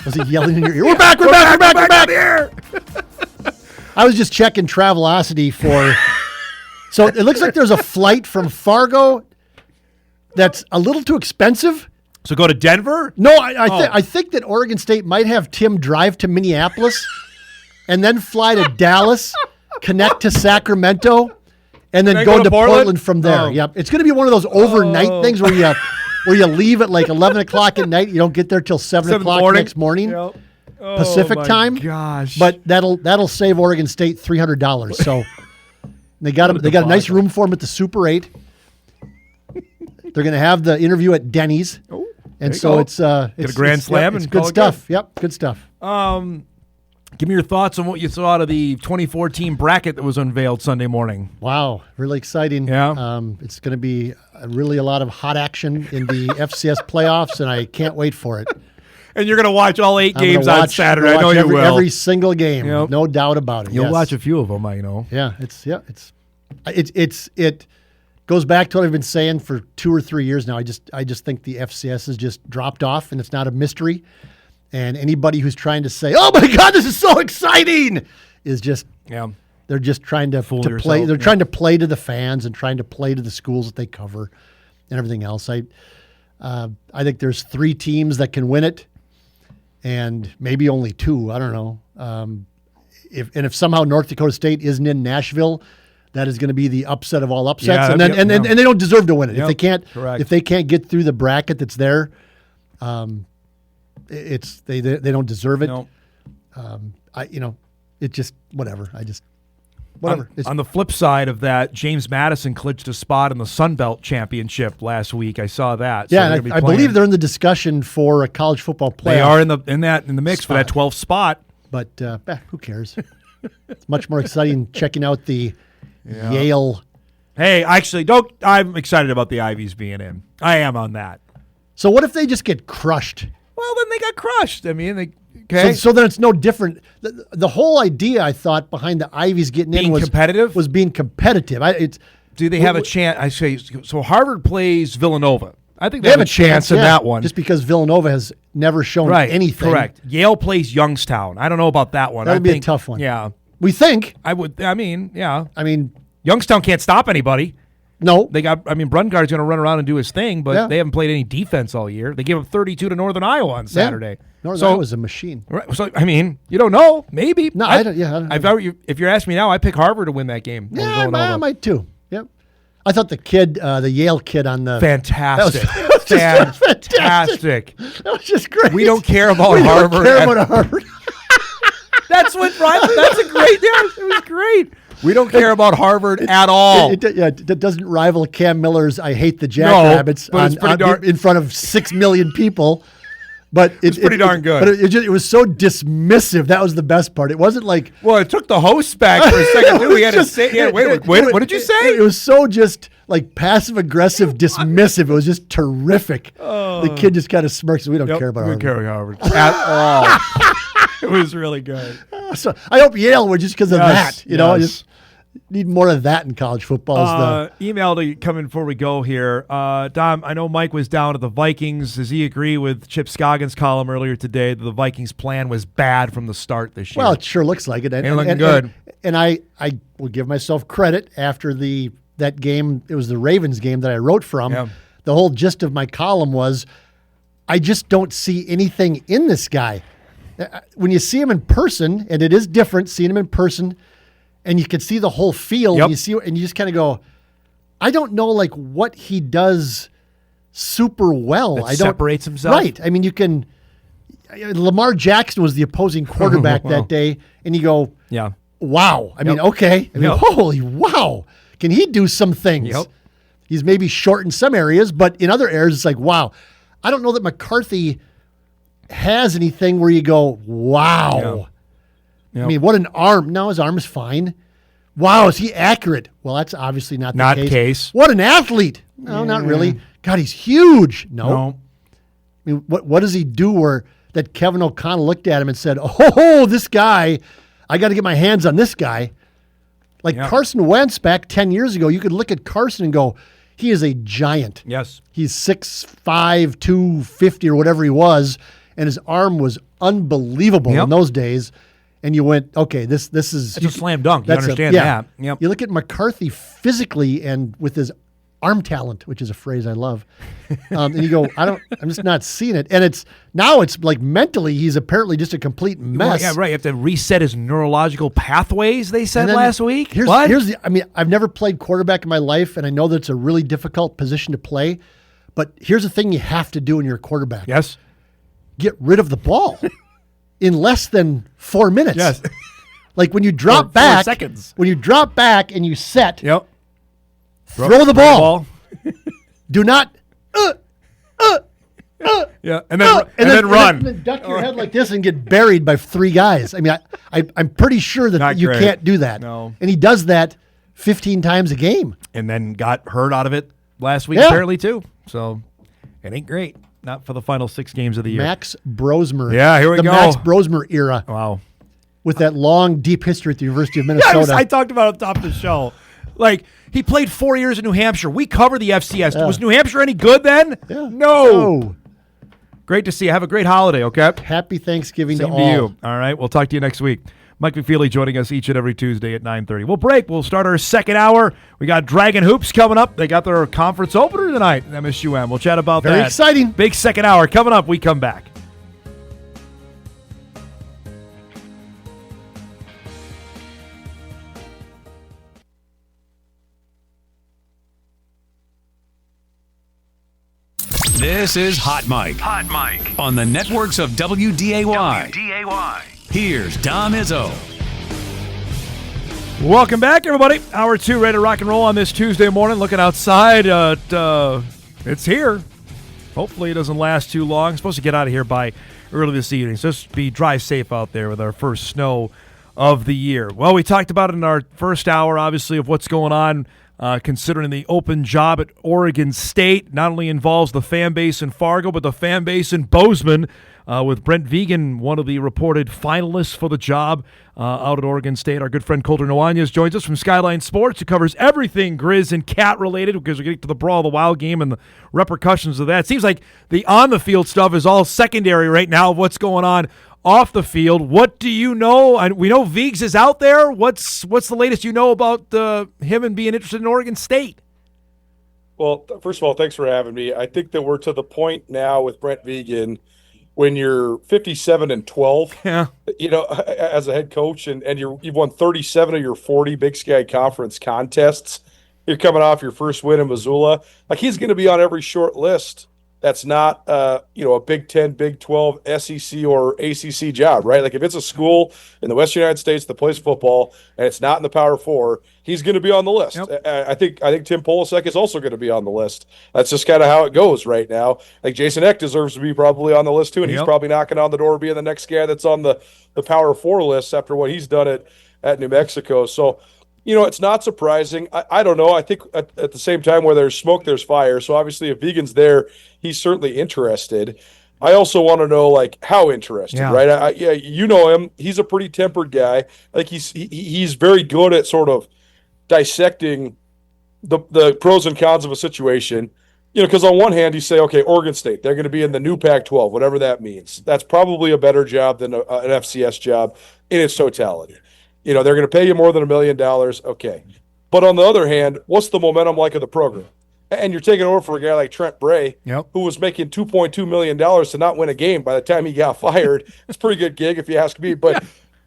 Was he yelling in your ear? We're back here. I was just checking Travelocity for. So it looks like there's a flight from Fargo that's a little too expensive. So go to Denver? No, I think that Oregon State might have Tim drive to Minneapolis and then fly to Dallas, connect to Sacramento, and then go to Portland from there. Oh. Yep, it's going to be one of those overnight things where you leave at like 11 o'clock at night. You don't get there till 7 o'clock next morning. Yep. Pacific time. Gosh. But that'll save Oregon State $300. So they got a nice room for him at the Super 8. They're going to have the interview at Denny's. Oh, and so it's get a grand slam it's and good call it stuff. Yep, good stuff. Give me your thoughts on what you saw out of the 2014 bracket that was unveiled Sunday morning. Wow, really exciting. Yeah. It's going to be really a lot of hot action in the FCS playoffs, and I can't wait for it. And you're going to watch all 8 games on Saturday. I know you will. Every single game, no doubt about it. You'll watch a few of them, I know. Yeah, it goes back to what I've been saying for 2 or 3 years now. I just think the FCS has just dropped off, and it's not a mystery. And anybody who's trying to say, "Oh my God, this is so exciting," is just they're just trying to Fool play. yourself. They're trying to play to the fans and trying to play to the schools that they cover, and everything else. I think there's 3 teams that can win it, and maybe only 2. I don't know. If somehow North Dakota State isn't in Nashville, that is going to be the upset of all upsets, and they don't deserve to win it. If they can't get through the bracket that's there. They don't deserve it. No. It just whatever. Whatever. On the flip side of that, James Madison clinched a spot in the Sun Belt Championship last week. I saw that. Yeah, so I believe they're in the discussion for a college football playoff. They are in the mix for that 12th spot. But who cares? It's much more exciting checking out the Yale. Hey, actually, I'm excited about the Ivies being in. I am on that. So what if they just get crushed? Well, then they got crushed. I mean, so then it's no different. The whole idea, I thought, behind the Ivies getting in was competitive. Was being competitive. Do they have a chance? I say so. Harvard plays Villanova. I think they have a chance in that one, just because Villanova has never shown anything. Correct. Yale plays Youngstown. I don't know about that one. That would be a tough one. Yeah. We think. Youngstown can't stop anybody. No. Brungard's going to run around and do his thing, but they haven't played any defense all year. They gave up 32 to Northern Iowa on Saturday. Northern Iowa's a machine. Right, so, you don't know. Maybe. No, I don't know. If you're asking me now, I pick Harvard to win that game. Yeah, I might too. Yep. I thought the Yale kid on the... Fantastic. Fantastic. That was just great. We don't care about Harvard. That's a great... Yeah, it was great. We don't care about Harvard at all. It doesn't rival Cam Miller's "I hate the Jackrabbits" in front of 6 million people. But it's pretty darn good. But it was so dismissive. That was the best part. It wasn't like... Well, it took the host back for a second, too. He had to say... Wait, what did you say? It was so just like passive-aggressive, dismissive. It was just terrific. The kid just kind of smirks. We don't care about Harvard. We don't care about Harvard at all. It was really good. So I hope Yale would just because of that. Just need more of that in college football. Email to come in before we go here. Dom, I know Mike was down at the Vikings. Does he agree with Chip Scoggins' column earlier today that the Vikings' plan was bad from the start this year? Well, it sure looks like it. Ain't looking good. And I will give myself credit after that game. It was the Ravens game that I wrote from. Yeah. The whole gist of my column was I just don't see anything in this guy. When you see him in person, and it is different seeing him in person, and you can see the whole field, and you just kind of go, I don't know what he does super well. That separates himself. Right. I mean, you can. Lamar Jackson was the opposing quarterback that day, and you go, wow. I mean, okay. Holy wow. Can he do some things? Yep. He's maybe short in some areas, but in other areas, it's like, wow. I don't know that McCarthy has anything where you go, wow. Yep. I mean, what an arm. No, his arm is fine. Wow, is he accurate? Well, that's obviously not the case. What an athlete. No, not really. God, he's huge. No. I mean, what does he do where that Kevin O'Connell looked at him and said, oh, this guy, I got to get my hands on this guy. Carson Wentz back 10 years ago, you could look at Carson and go, he is a giant. Yes. He's 6'5", 250 or whatever he was, and his arm was unbelievable in those days. And you went, okay, this is... It's a slam dunk. You understand that. Yep. You look at McCarthy physically and with his arm talent, which is a phrase I love, and you go, I'm just not seeing it. And it's like mentally, he's apparently just a complete mess. Well, yeah, right. You have to reset his neurological pathways, they said last week. I've never played quarterback in my life, and I know that it's a really difficult position to play, but here's the thing you have to do when you're a quarterback. Yes. Get rid of the ball in less than 4 minutes. Yes. Like when you drop back, 4 seconds. When you drop back and you set, throw the ball. Do not, and then run. And then duck your head like this and get buried by 3 guys. I mean, I'm pretty sure that you can't do that. No. And he does that 15 times a game. And then got hurt out of it last week apparently too. So it ain't great. Not for the final 6 games of the year. Max Brosmer. Yeah, here we go. The Max Brosmer era. Wow. With that long, deep history at the University of Minnesota. I talked about it on top of the show. He played 4 years in New Hampshire. We cover the FCS. Yeah. Was New Hampshire any good then? Yeah. No. Great to see you. Have a great holiday, okay? Happy Thanksgiving Same to all. to you. All right. We'll talk to you next week. Mike McFeely joining us each and every Tuesday at 9:30. We'll break. We'll start our second hour. We got Dragon Hoops coming up. They got their conference opener tonight at MSU. We'll chat about that. Very exciting. Big second hour coming up. We come back. This is Hot Mike. Hot Mike. On the networks of WDAY. Here's Dom Izzo. Welcome back, everybody. Hour 2, ready to rock and roll on this Tuesday morning. Looking outside. It's here. Hopefully it doesn't last too long. It's supposed to get out of here by early this evening. So just drive safe out there with our first snow of the year. Well, we talked about it in our first hour, obviously, of what's going on considering the open job at Oregon State. Not only involves the fan base in Fargo, but the fan base in Bozeman, with Brent Vigen, one of the reported finalists for the job out at Oregon State. Our good friend Colter Nuanez joins us from Skyline Sports, who covers everything Grizz and Cat related, because we're getting to the Brawl of the Wild game and the repercussions of that. It seems like the on-the-field stuff is all secondary right now of what's going on off the field. What do you know? And we know Viggs is out there. What's the latest you know about him and being interested in Oregon State? Well, first of all, thanks for having me. I think that we're to the point now with Brent Vigen, when you're 57-12, as a head coach, and you've won 37 of your 40 Big Sky Conference contests. You're coming off your first win in Missoula. Like, he's going to be on every short list that's not, a Big 10, Big 12, SEC, or ACC job, right? Like, if it's a school in the Western United States that plays football and it's not in the Power Four, he's going to be on the list. Yep. I think Tim Polasek is also going to be on the list. That's just kind of how it goes right now. Like, Jason Eck deserves to be probably on the list too, and he's probably knocking on the door being the next guy that's on the Power Four list after what he's done at New Mexico. So, it's not surprising. I don't know. I think at the same time, where there's smoke, there's fire. So obviously, if Vigen's there, he's certainly interested. I also want to know, like, how interested, right? You know him. He's a pretty tempered guy. I think he's very good at sort of dissecting the pros and cons of a situation. Because on one hand, you say, okay, Oregon State, they're going to be in the new Pac-12, whatever that means. That's probably a better job than an FCS job in its totality. They're going to pay you more than $1 million. Okay. But on the other hand, what's the momentum like of the program? And you're taking over for a guy like Trent Bray, who was making $2.2 million to not win a game by the time he got fired. It's a pretty good gig, if you ask me. But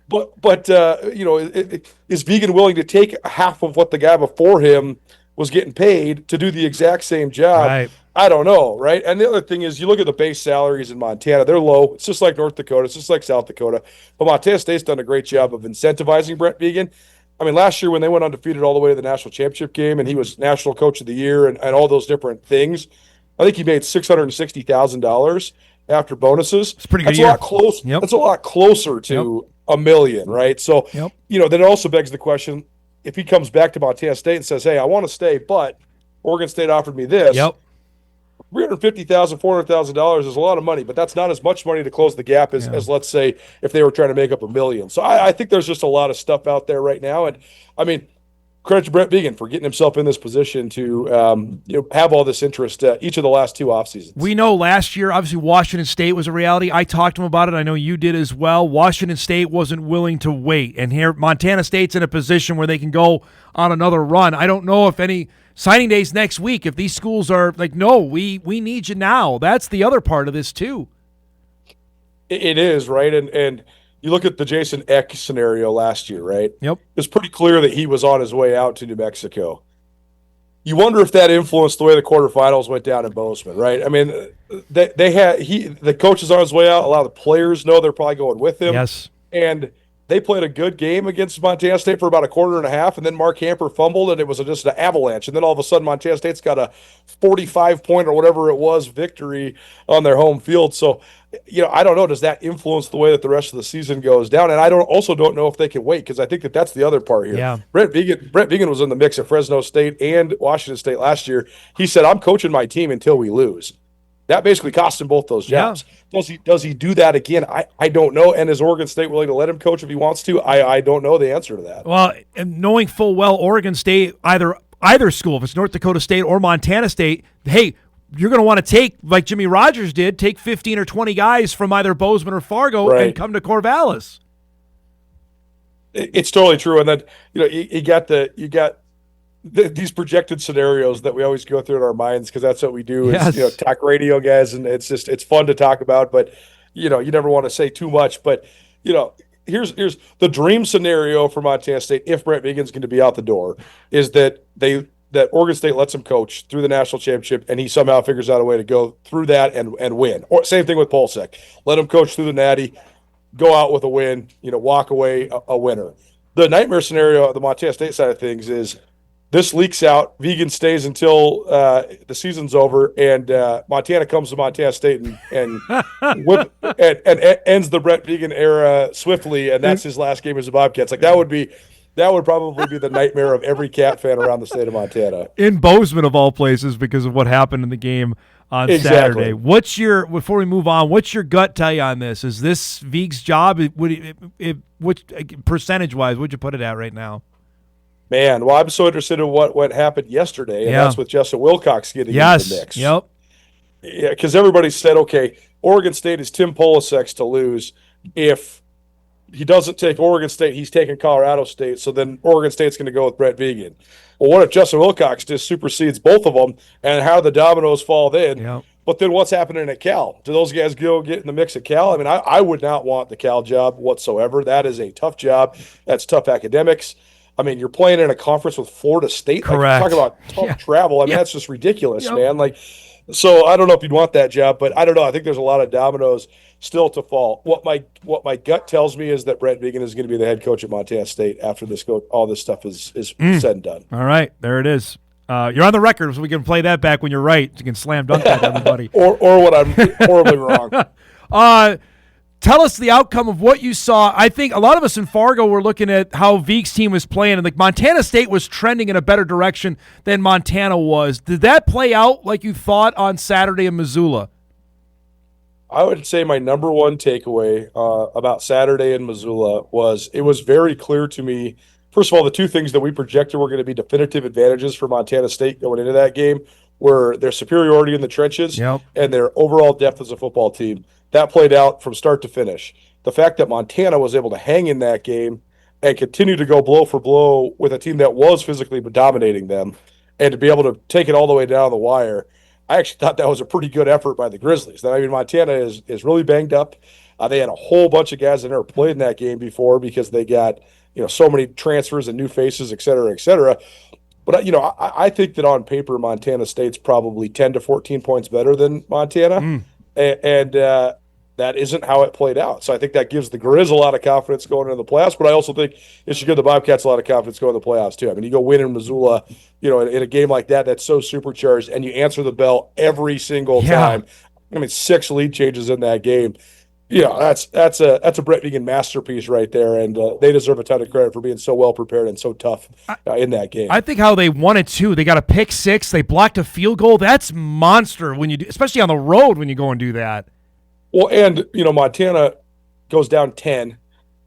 is Vigen willing to take half of what the guy before him was getting paid to do the exact same job? Right. I don't know, right? And the other thing is, you look at the base salaries in Montana, they're low. It's just like North Dakota. It's just like South Dakota. But Montana State's done a great job of incentivizing Brent Vigen. I mean, last year when they went undefeated all the way to the national championship game and he was National Coach of the Year and all those different things, I think he made $660,000 after bonuses. It's pretty good. That's year. A lot close. Yep. That's a lot closer to $1 million, right? So, then it also begs the question, if he comes back to Montana State and says, hey, I want to stay, but Oregon State offered me this. $350,000, $400,000 is a lot of money, but that's not as much money to close the gap as let's say, if they were trying to make up $1 million. So I think there's just a lot of stuff out there right now. And I mean, credit to Brent Vigen for getting himself in this position to have all this interest each of the last two off seasons. We know last year, obviously, Washington State was a reality. I talked to him about it. I know you did as well. Washington State wasn't willing to wait. And here, Montana State's in a position where they can go on another run. I don't know if any signing days next week, if these schools are like, no, we need you now. That's the other part of this, too. It is, right? And you look at the Jason Eck scenario last year, right? Yep. It's pretty clear that he was on his way out to New Mexico. You wonder if that influenced the way the quarterfinals went down in Bozeman, right? I mean, the coach is on his way out. A lot of the players know they're probably going with him. Yes. And they played a good game against Montana State for about a quarter and a half, and then Mark Hamper fumbled, and it was just an avalanche. And then all of a sudden, Montana State's got a 45-point or whatever it was victory on their home field. So, I don't know. Does that influence the way that the rest of the season goes down? And I don't know if they can wait, because I think that's the other part here. Yeah. Brent Vigen was in the mix at Fresno State and Washington State last year. He said, I'm coaching my team until we lose. That basically cost him both those jobs. Yeah. Does he do that again? I don't know. And is Oregon State willing to let him coach if he wants to? I don't know the answer to that. Well, and knowing full well Oregon State, either school, if it's North Dakota State or Montana State, hey, you're going to want to take, like Jimmy Rogers did, take 15 or 20 guys from either Bozeman or Fargo and come to Corvallis. It's totally true. And then, you got these projected scenarios that we always go through in our minds, because that's what we do is talk radio guys, and it's fun to talk about, but you never want to say too much. But here's the dream scenario for Montana State if Brent Vigen's going to be out the door, is that Oregon State lets him coach through the national championship, and he somehow figures out a way to go through that and win. Or same thing with Polsek, let him coach through the Natty, go out with a win, walk away a winner. The nightmare scenario of the Montana State side of things is this leaks out, Vigen stays until the season's over, and Montana comes to Montana State and ends the Brent Vigen era swiftly, and that's his last game as a Bobcats. Like, that would be that would probably be the nightmare of every Cat fan around the state of Montana. In Bozeman, of all places, because of what happened in the game on Saturday. Before we move on, what's your gut tell you on this? Is this Veek's job? Which percentage-wise, would you put it at right now? Man, well, I'm so interested in what happened yesterday, and that's with Justin Wilcox getting into the mix. Yep. Yeah, because everybody said, okay, Oregon State is Tim Polasek's to lose. If he doesn't take Oregon State, he's taking Colorado State, so then Oregon State's going to go with Brett Vegan. Well, what if Justin Wilcox just supersedes both of them, and how the dominoes fall then? Yep. But then what's happening at Cal? Do those guys go get in the mix at Cal? I mean, I would not want the Cal job whatsoever. That is a tough job. That's tough academics. I mean, you're playing in a conference with Florida State. Correct. Talk about tough travel. I mean, that's just ridiculous, man. Like, so I don't know if you'd want that job, but I don't know. I think there's a lot of dominoes still to fall. What my gut tells me is that Brett Vegan is going to be the head coach at Montana State after all this stuff is said and done. All right, there it is. You're on the record, so we can play that back when you're right. You can slam dunk that, everybody. or what I'm horribly wrong. Tell us the outcome of what you saw. I think a lot of us in Fargo were looking at how Veek's team was playing, and like Montana State was trending in a better direction than Montana was. Did that play out like you thought on Saturday in Missoula? I would say my number one takeaway about Saturday in Missoula was it was very clear to me. First of all, the two things that we projected were going to be definitive advantages for Montana State going into that game were their superiority in the trenches and their overall depth as a football team. That played out from start to finish. The fact that Montana was able to hang in that game and continue to go blow for blow with a team that was physically dominating them and to be able to take it all the way down the wire, I actually thought that was a pretty good effort by the Grizzlies. I mean, Montana is really banged up. They had a whole bunch of guys that never played in that game before because they got so many transfers and new faces, et cetera, et cetera. But, I think that on paper, Montana State's probably 10 to 14 points better than Montana. And that isn't how it played out. So I think that gives the Grizz a lot of confidence going into the playoffs, but I also think it should give the Bobcats a lot of confidence going into the playoffs too. I mean, you go win in Missoula, in a game like that that's so supercharged, and you answer the bell every single time. I mean, 6 lead changes in that game. That's a Brett Vegan masterpiece right there, and they deserve a ton of credit for being so well prepared and so tough in that game. I think how they won it too. They got a pick 6. They blocked a field goal. That's monster when you do, especially on the road when you go and do that. Well, and Montana goes down 10,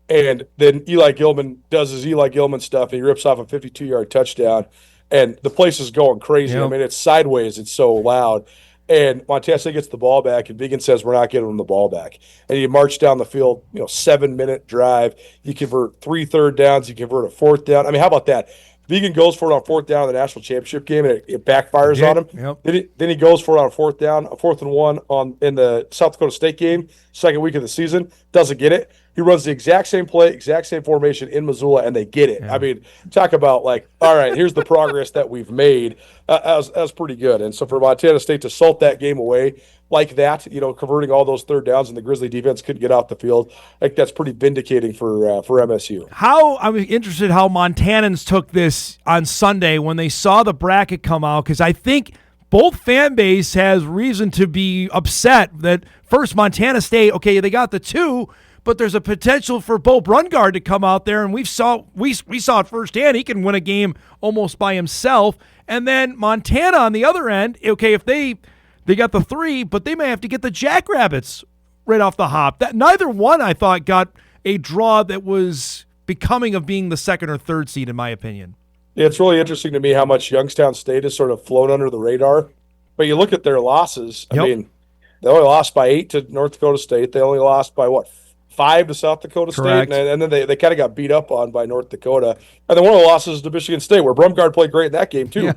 and then Eli Gilman does his Eli Gilman stuff, and he rips off a 52-yard touchdown, and the place is going crazy. I mean, it's sideways. It's so loud. And Montana State gets the ball back, and Vegan says, we're not getting them the ball back. And you march down the field, 7-minute drive. You convert 3 third downs. You convert a 4th down. I mean, how about that? Vegan goes for it on 4th down in the national championship game, and it backfires on him. Then he goes for it on 4th down, a 4th and 1 in the South Dakota State game, second week of the season. Doesn't get it. He runs the exact same play, exact same formation in Missoula, and they get it. I mean, talk about all right, here's the progress that we've made. That was pretty good. And so for Montana State to salt that game away like that, converting all those 3rd downs, and the Grizzly defense couldn't get off the field, I think that's pretty vindicating for MSU. I'm interested how Montanans took this on Sunday when they saw the bracket come out, because I think both fan base has reason to be upset that first Montana State, okay, they got the 2, but there's a potential for Bo Brungard to come out there, and we saw it firsthand. He can win a game almost by himself. And then Montana on the other end, okay, if they got the 3, but they may have to get the Jackrabbits right off the hop. That neither one, I thought, got a draw that was becoming of being the 2nd or 3rd seed, in my opinion. Yeah, it's really interesting to me how much Youngstown State has sort of flown under the radar. But you look at their losses. I mean, they only lost by 8 to North Dakota State. They only lost by 5 to South Dakota State, and then they kind of got beat up on by North Dakota. And then one of the losses to Michigan State, where Brumgard played great in that game too.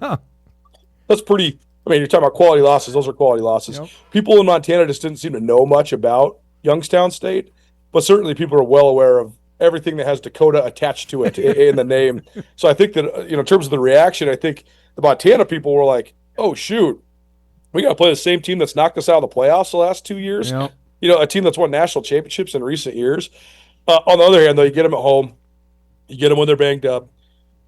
That's pretty. I mean, you're talking about quality losses. Those are quality losses. People in Montana just didn't seem to know much about Youngstown State, but certainly people are well aware of everything that has Dakota attached to it in the name. So I think that in terms of the reaction, I think the Montana people were like, "Oh shoot, we got to play the same team that's knocked us out of the playoffs the last 2 years." A team that's won national championships in recent years. On the other hand, though, you get them at home, you get them when they're banged up,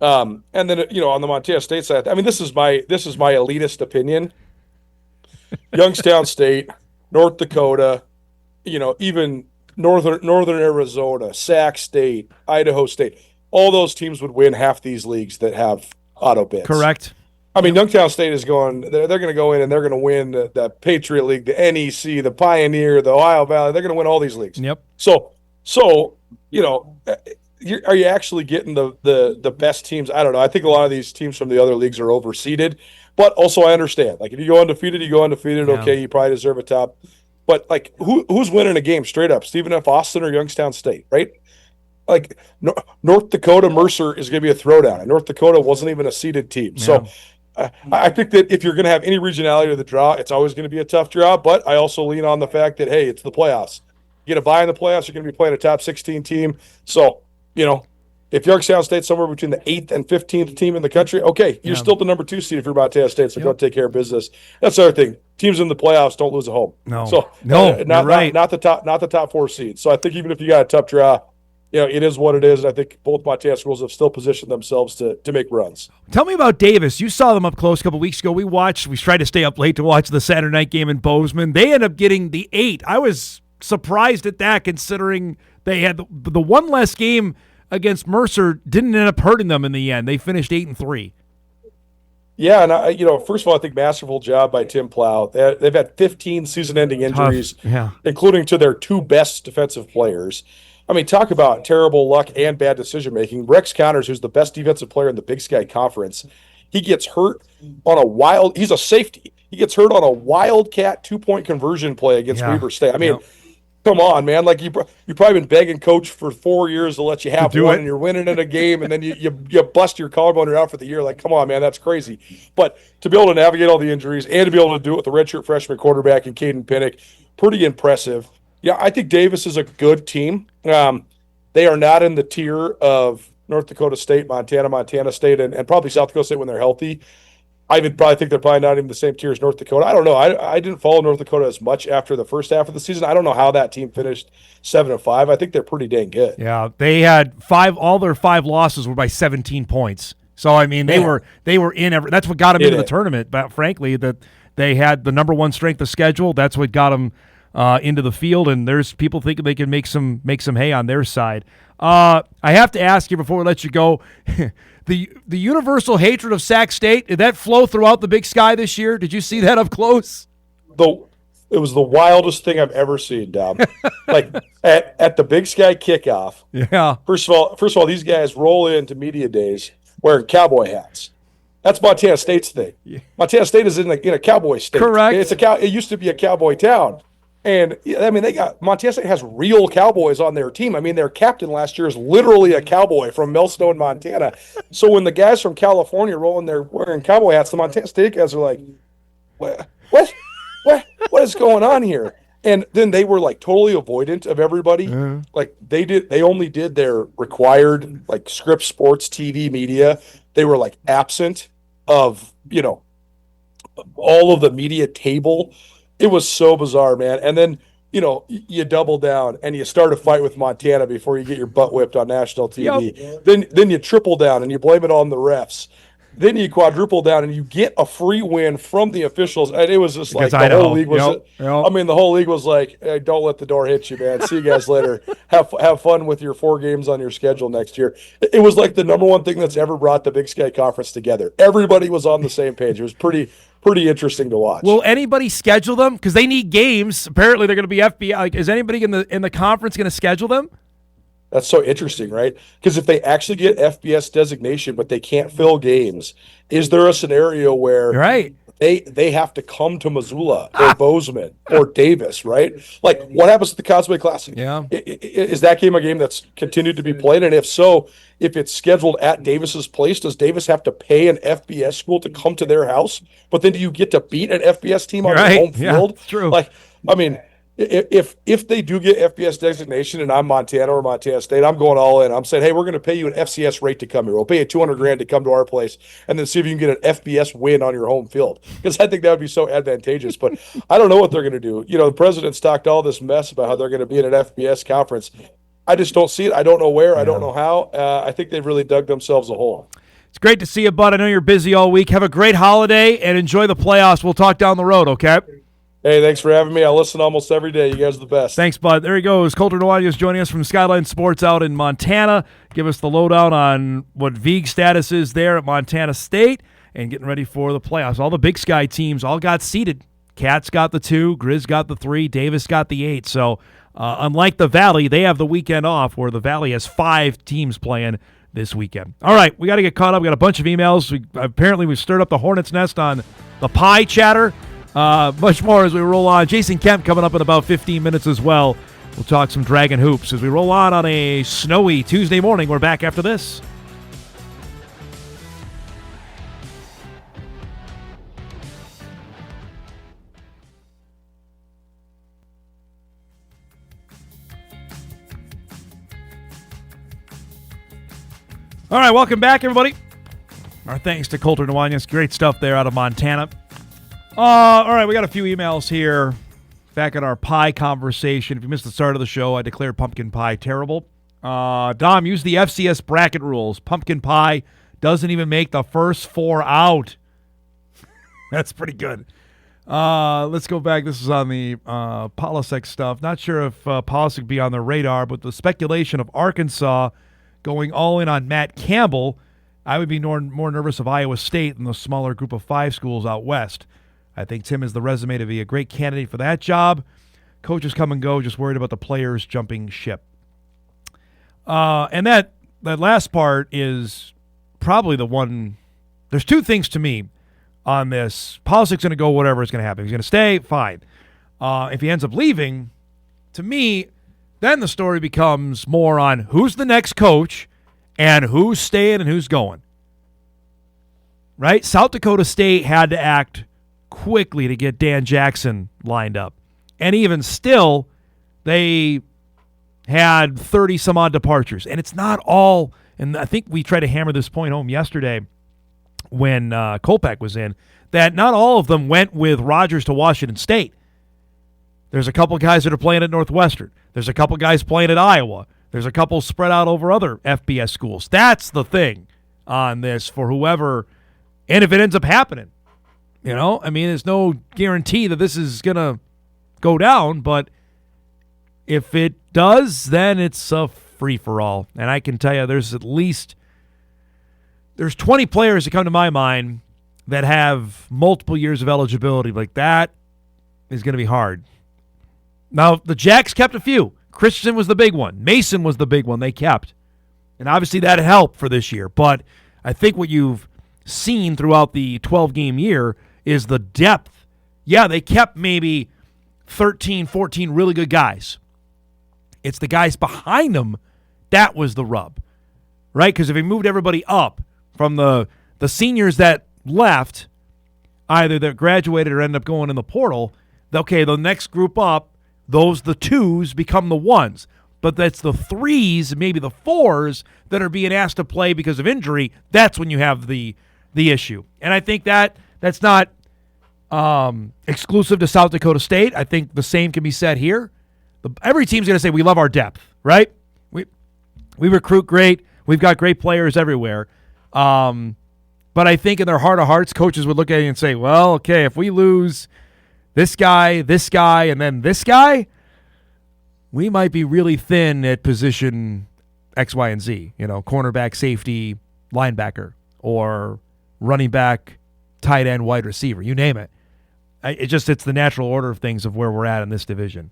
and then on the Montana State side, I mean, this is my elitist opinion. Youngstown State, North Dakota, even northern Arizona, Sac State, Idaho State. all those teams would win half these leagues that have auto bids. Correct. I mean, Youngstown State is going. They're going to go in and they're going to win the Patriot League, the NEC, the Pioneer, the Ohio Valley. They're going to win all these leagues. Yep. So you know, are you actually getting the best teams? I don't know. I think a lot of these teams from the other leagues are overseeded, but also I understand. Like if you go undefeated, you go undefeated. Yeah. Okay, you probably deserve a top. But like, who's winning a game straight up? Stephen F. Austin or Youngstown State, right? Like North Dakota Mercer is going to be a throwdown, and North Dakota wasn't even a seeded team. Yeah. So I think that if you're going to have any regionality to the draw, it's always going to be a tough draw. But I also lean on the fact that, hey, it's the playoffs. You get a bye in the playoffs, you're going to be playing a top 16 team. So, you know, if Youngstown State's somewhere between the 8th and 15th team in the country, okay, you're still the number 2 seed if you're Montana State, so go take care of business. That's the other thing. Teams in the playoffs don't lose a home. No. So, you're right. Not the top 4 seeds. So I think even if you got a tough draw, you know, it is what it is, and I think both Montana schools have still positioned themselves to make runs. Tell me about Davis. You saw them up close a couple weeks ago. We tried to stay up late to watch the Saturday night game in Bozeman. They ended up getting the 8. I was surprised at that, considering they had the one less game against Mercer didn't end up hurting them in the end. They finished 8-3. Yeah, and first of all, I think masterful job by Tim Plow. They've had 15 season-ending injuries, including to their 2 best defensive players. I mean, talk about terrible luck and bad decision-making. Rex Connors, who's the best defensive player in the Big Sky Conference, he gets hurt on he's a safety. He gets hurt on a wildcat 2-point conversion play against Weber State. I mean, come on, man. Like, you've probably been begging coach for 4 years to let you have one, and you're winning in a game, and then you bust your collarbone, you're out for the year. Like, come on, man, that's crazy. But to be able to navigate all the injuries and to be able to do it with the redshirt freshman quarterback and Caden Pinnock, pretty impressive. Yeah, I think Davis is a good team. They are not in the tier of North Dakota State, Montana State, and probably South Dakota State when they're healthy. I would probably think they're probably not even the same tier as North Dakota. I don't know. I didn't follow North Dakota as much after the first half of the season. I don't know how that team finished 7-5. I think they're pretty dang good. Yeah, they had all their 5 losses were by 17 points. So I mean, they were in that's what got them into the tournament. But frankly, that they had the number 1 strength of schedule. That's what got them into the field, and there's people thinking they can make some hay on their side. I have to ask you before we let you go, the universal hatred of Sac State, did that flow throughout the Big Sky this year? Did you see that up close? It was the wildest thing I've ever seen, Dom. Like at the Big Sky kickoff. Yeah. First of all, these guys roll into media days wearing cowboy hats. That's Montana State's thing. Yeah. Montana State is in a cowboy state. Correct. It used to be a cowboy town. And, I mean, Montana State has real cowboys on their team. I mean, their captain last year is literally a cowboy from Millstone, Montana. So when the guys from California roll in there wearing cowboy hats, the Montana State guys are like, what is going on here? And then they were, like, totally avoidant of everybody. Mm-hmm. Like, they only did their required, like, Scripps Sports TV media. They were, like, absent of, all of the media table. It was so bizarre, man. And then, you double down and you start a fight with Montana before you get your butt whipped on national TV. Yep. Then you triple down and you blame it on the refs. Then you quadruple down and you get a free win from the officials. And it was just like the whole league was the whole league was like, hey, don't let the door hit you, man. See you guys later. Have fun with your 4 games on your schedule next year. It was like the number 1 thing that's ever brought the Big Sky Conference together. Everybody was on the same page. It was pretty interesting to watch. Will anybody schedule them? Because they need games. Apparently, they're going to be FBI. Like, is anybody in the conference going to schedule them? That's so interesting, right? Because if they actually get FBS designation, but they can't fill games, is there a scenario where they have to come to Missoula or Bozeman or Davis, right? Like, what happens to the Cosway Classic? Yeah. Is that game a game that's continued to be played? And if so, if it's scheduled at Davis's place, does Davis have to pay an FBS school to come to their house? But then do you get to beat an FBS team on their home field? Yeah, true. Like, I mean, if they do get FBS designation and I'm Montana or Montana State, I'm going all in. I'm saying, hey, we're going to pay you an FCS rate to come here. We'll pay you $200,000 to come to our place, and then see if you can get an FBS win on your home field. Because I think that would be so advantageous. But I don't know what they're going to do. The president's talked all this mess about how they're going to be in an FBS conference. I just don't see it. I don't know where. I don't know how. I think they've really dug themselves a hole. It's great to see you, bud. I know you're busy all week. Have a great holiday and enjoy the playoffs. We'll talk down the road, okay? Hey, thanks for having me. I listen almost every day. You guys are the best. Thanks, bud. There he goes. Colter Nuanez joining us from Skyline Sports out in Montana. Give us the lowdown on what Vieg's status is there at Montana State and getting ready for the playoffs. All the Big Sky teams all got seeded. Cats got the 2, Grizz got the 3, Davis got the 8. So unlike the Valley, they have the weekend off where the Valley has 5 teams playing this weekend. All right, we got to get caught up. We got a bunch of emails. Apparently, we stirred up the hornet's nest on the pie chatter. Much more as we roll on. Jason Kemp coming up in about 15 minutes as well. We'll talk some Dragon Hoops as we roll on a snowy Tuesday morning. We're back after this. All right, welcome back, everybody. Our thanks to Colter Nuanez. Great stuff there out of Montana. All right, we got a few emails here back at our pie conversation. If you missed the start of the show, I declared pumpkin pie terrible. Dom, use the FCS bracket rules. Pumpkin pie doesn't even make the first 4 out. That's pretty good. Let's go back. This is on the Polisek stuff. Not sure if Polisek be on the radar, but the speculation of Arkansas going all in on Matt Campbell, I would be more nervous of Iowa State than the smaller group of 5 schools out west. I think Tim has the resume to be a great candidate for that job. Coaches come and go, just worried about the players jumping ship. And that last part is probably the one. There's 2 things to me on this. Polisek's going to go whatever is going to happen. If he's going to stay, fine. If he ends up leaving, to me, then the story becomes more on who's the next coach and who's staying and who's going. Right? South Dakota State had to act quickly to get Dan Jackson lined up. And even still, they had 30-some-odd departures. And it's not all, and I think we tried to hammer this point home yesterday when Kolpak was in, that not all of them went with Rogers to Washington State. There's a couple guys that are playing at Northwestern. There's a couple guys playing at Iowa. There's a couple spread out over other FBS schools. That's the thing on this for whoever, and if it ends up happening. You know, I mean, there's no guarantee that this is going to go down, but if it does, then it's a free-for-all. And I can tell you there's 20 players that come to my mind that have multiple years of eligibility. Like, that is going to be hard. Now, the Jacks kept a few. Christensen was the big one. Mason was the big one they kept. And obviously that helped for this year. But I think what you've seen throughout the 12-game year is the depth. Yeah, they kept maybe 13, 14 really good guys. It's the guys behind them that was the rub, right? Because if he moved everybody up from the seniors that left, either that graduated or ended up going in the portal, okay, the next group up, the 2s become the 1s. But that's the 3s, maybe the 4s that are being asked to play because of injury. That's when you have the issue. And I think that's not exclusive to South Dakota State. I think the same can be said here. Every team's going to say we love our depth, right? We recruit great. We've got great players everywhere. But I think in their heart of hearts, coaches would look at it and say, well, okay, if we lose this guy, and then this guy, we might be really thin at position X, Y, and Z. You know, cornerback, safety, linebacker, or running back, tight end, wide receiver. You name it. It's the natural order of things of where we're at in this division.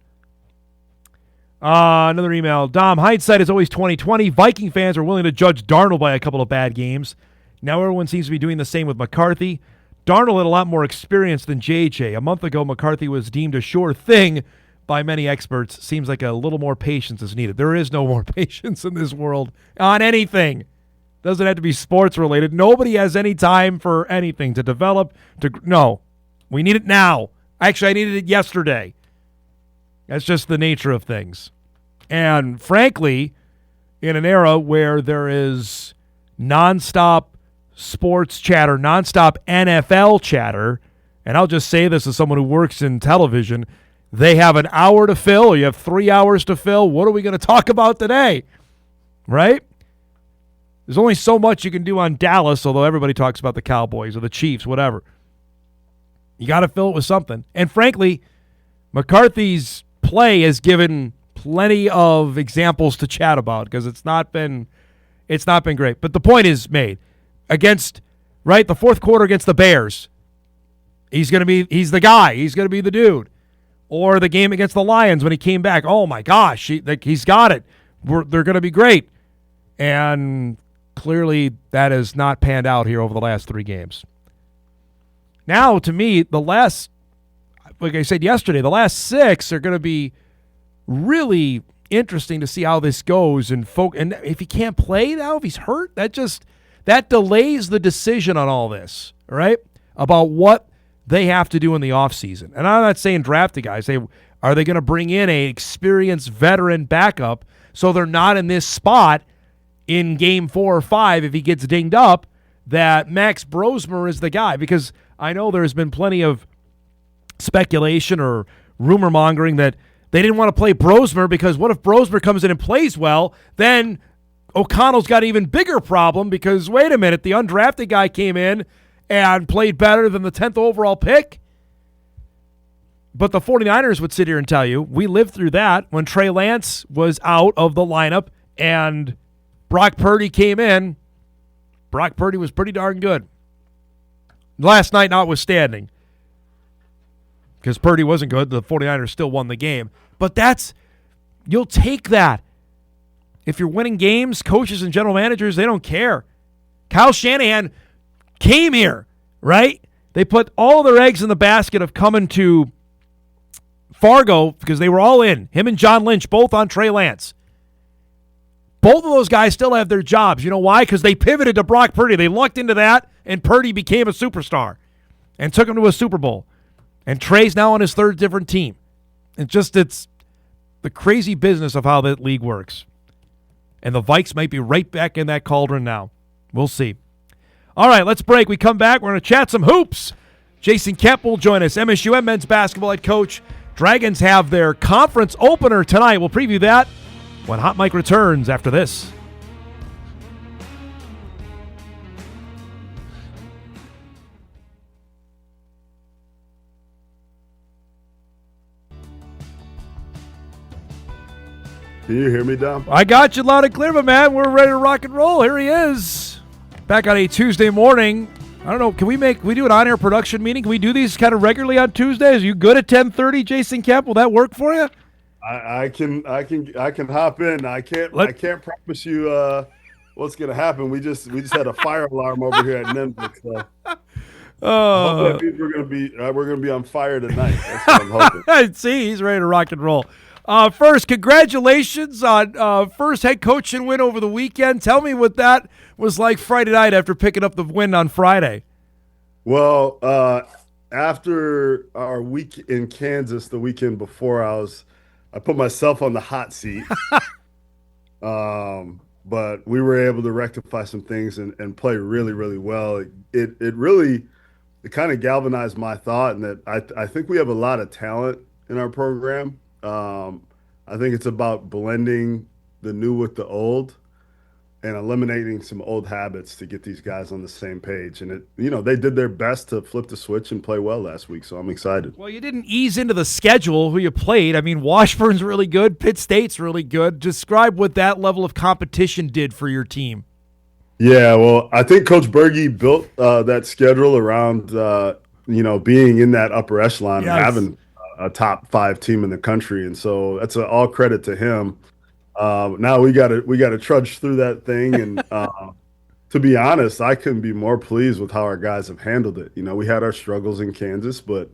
Another email. Dom, hindsight is always 20/20. Viking fans are willing to judge Darnold by a couple of bad games. Now everyone seems to be doing the same with McCarthy. Darnold had a lot more experience than JJ. A month ago, McCarthy was deemed a sure thing by many experts. Seems like a little more patience is needed. There is no more patience in this world on anything. Doesn't have to be sports related. Nobody has any time for anything to develop. No, we need it now. Actually, I needed it yesterday. That's just the nature of things. And frankly, in an era where there is nonstop sports chatter, nonstop NFL chatter, and I'll just say this as someone who works in television, they have an hour to fill, or you have 3 hours to fill. What are we going to talk about today? Right? There's only so much you can do on Dallas, although everybody talks about the Cowboys or the Chiefs, whatever. You got to fill it with something. And frankly, McCarthy's play has given plenty of examples to chat about because it's not been great. But the point is made. Against, right, the fourth quarter against the Bears, he's the guy. He's going to be the dude. Or the game against the Lions when he came back. Oh, my gosh, he's got it. They're going to be great. And clearly that has not panned out here over the last 3 games. Now, to me, like I said yesterday, the last 6 are going to be really interesting to see how this goes. And if he can't play now, if he's hurt, that delays the decision on all this, right? About what they have to do in the offseason. And I'm not saying draft the guys. Are they going to bring in an experienced veteran backup so they're not in this spot in game 4 or 5 if he gets dinged up that Max Brosmer is the guy? Because I know there's been plenty of speculation or rumor mongering that they didn't want to play Brosmer because what if Brosmer comes in and plays well? Then O'Connell's got an even bigger problem because, wait a minute, the undrafted guy came in and played better than the 10th overall pick. But the 49ers would sit here and tell you, we lived through that when Trey Lance was out of the lineup and Brock Purdy came in. Brock Purdy was pretty darn good. Last night notwithstanding. Because Purdy wasn't good, the 49ers still won the game. But you'll take that. If you're winning games, coaches and general managers, they don't care. Kyle Shanahan came here, right? They put all their eggs in the basket of coming to Fargo because they were all in. Him and John Lynch, both on Trey Lance. Both of those guys still have their jobs. You know why? Because they pivoted to Brock Purdy. They lucked into that, and Purdy became a superstar and took him to a Super Bowl. And Trey's now on his 3rd different team. It's the crazy business of how that league works. And the Vikes might be right back in that cauldron now. We'll see. All right, let's break. We come back. We're going to chat some hoops. Jason Kemp will join us, MSU men's basketball head coach. Dragons have their conference opener tonight. We'll preview that when Hot Mike returns after this. Can you hear me, Dom? I got you loud and clear, my man. We're ready to rock and roll. Here he is. Back on a Tuesday morning. I don't know. Can we do an on-air production meeting? Can we do these kind of regularly on Tuesdays? Are you good at 10:30, Jason Kemp? Will that work for you? I can hop in. I can't promise you what's gonna happen. We just had a fire alarm over here at Nimbic. So that means we're gonna be on fire tonight. That's what I'm hoping. See, he's ready to rock and roll. First, congratulations on first head coaching win over the weekend. Tell me what that was like Friday night after picking up the win on Friday. Well, after our week in Kansas, the weekend before, I put myself on the hot seat. But we were able to rectify some things and play really, really well. It kind of galvanized my thought, and that I think we have a lot of talent in our program. I think it's about blending the new with the old and eliminating some old habits to get these guys on the same page. And they did their best to flip the switch and play well last week, so I'm excited. Well, you didn't ease into the schedule who you played. I mean, Washburn's really good. Pitt State's really good. Describe what that level of competition did for your team. Yeah, well, I think Coach Berge built that schedule around, being in that upper echelon and having a top 5 team in the country. And so that's all credit to him. Now we got to trudge through that thing. And to be honest, I couldn't be more pleased with how our guys have handled it. We had our struggles in Kansas, but,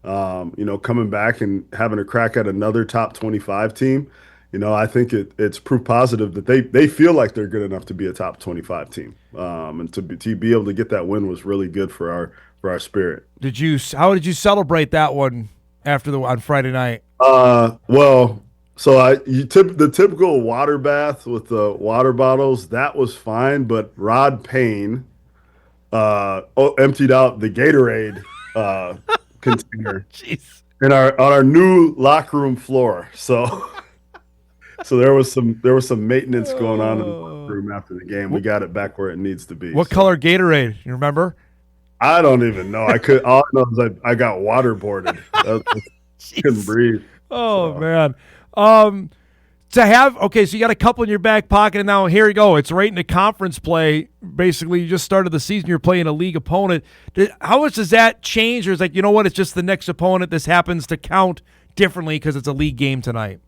coming back and having a crack at another top 25 team, I think it's proof positive that they feel like they're good enough to be a top 25 team. And to be able to get that win was really good for our spirit. How did you celebrate that one on Friday night? So the typical water bath with the water bottles, that was fine, but Rod Payne emptied out the Gatorade container on our new locker room floor. So there was some maintenance going on in the locker room after the game. We got it back where it needs to be. What color Gatorade? You remember? I don't even know. All I know is I got waterboarded. Couldn't breathe. Oh, man. To have, okay, so you got a couple in your back pocket, and now here you go. It's right into conference play. Basically, you just started the season. You're playing a league opponent. How much does that change? Or is like, you know what, it's just the next opponent. This happens to count differently because it's a league game tonight.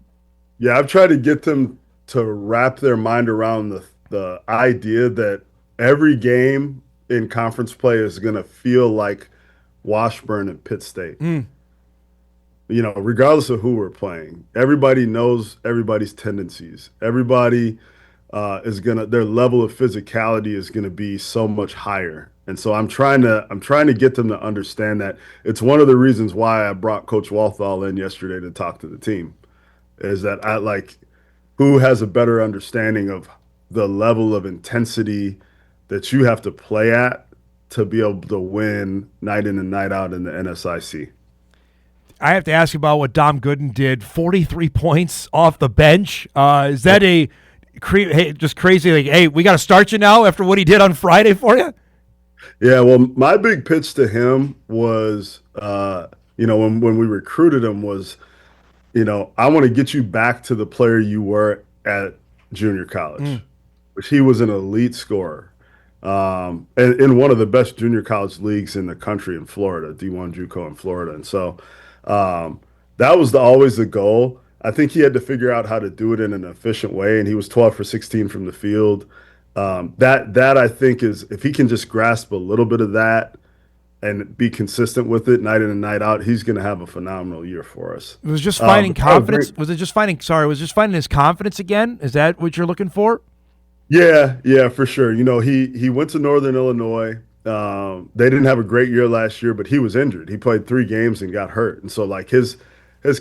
Yeah, I've tried to get them to wrap their mind around the idea that every game in conference play is going to feel like Washburn and Pitt State. You know, regardless of who we're playing, everybody knows everybody's tendencies. Everybody their level of physicality is gonna be so much higher. And so I'm trying to get them to understand that. It's one of the reasons why I brought Coach Walthall in yesterday to talk to the team, is that I like who has a better understanding of the level of intensity that you have to play at to be able to win night in and night out in the NSIC. I have to ask you about what Dom Gooden did. 43 points off the bench. Is that just crazy? Like, hey, we got to start you now after what he did on Friday for you? Yeah, well, my big pitch to him was, when we recruited him was, I want to get you back to the player you were at junior college, which he was an elite scorer. And in one of the best junior college leagues in the country in Florida, D1 JUCO in Florida. And so that was always the goal. I think he had to figure out how to do it in an efficient way, and he was 12 for 16 from the field. That I think is, if he can just grasp a little bit of that and be consistent with it night in and night out, he's going to have a phenomenal year for us. It was just finding confidence. Was it just finding his confidence again? Is that what you're looking for? Yeah, for sure. He went to Northern Illinois. They didn't have a great year last year, but he was injured. He played 3 games and got hurt. And so like his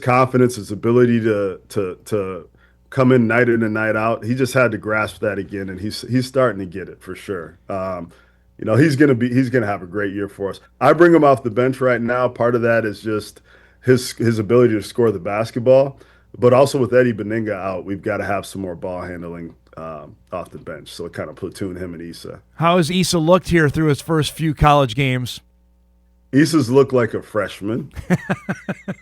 confidence, his ability to come in and night out, he just had to grasp that again, and he's starting to get it for sure. He's gonna have a great year for us. I bring him off the bench right now. Part of that is just his ability to score the basketball, but also with Eddie Beninga out, we've got to have some more ball handling off the bench. So it kind of platoon him and Issa. How has Issa looked here through his first few college games? Issa's looked like a freshman,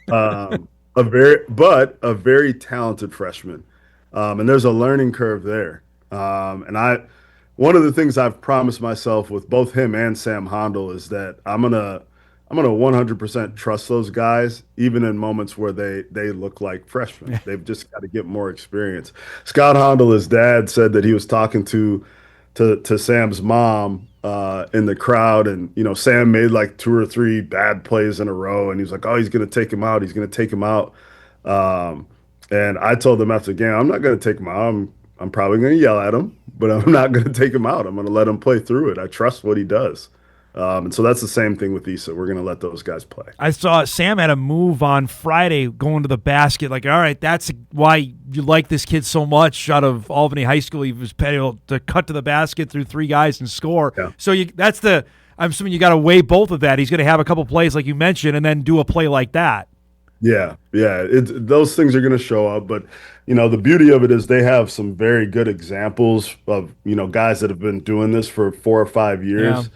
a very talented freshman, and there's a learning curve there. One of the things I've promised myself with both him and Sam Hondel is that I'm gonna 100% trust those guys, even in moments where they look like freshmen. They've just got to get more experience. Scott Hondel, his dad, said that he was talking to Sam's mom in the crowd, and Sam made like 2 or 3 bad plays in a row, and he was like, "Oh, he's gonna take him out. He's gonna take him out." And I told them after the game, "I'm not gonna take him out. I'm probably gonna yell at him, but I'm not gonna take him out. I'm gonna let him play through it. I trust what he does." And so that's the same thing with Issa. We're going to let those guys play. I saw Sam had a move on Friday going to the basket. Like, all right, that's why you like this kid so much out of Albany High School. He was able to cut to the basket through 3 guys and score. Yeah. So I'm assuming you got to weigh both of that. He's going to have a couple plays like you mentioned and then do a play like that. Yeah. Those things are going to show up. But, the beauty of it is they have some very good examples of, guys that have been doing this for 4 or 5 years. Yeah.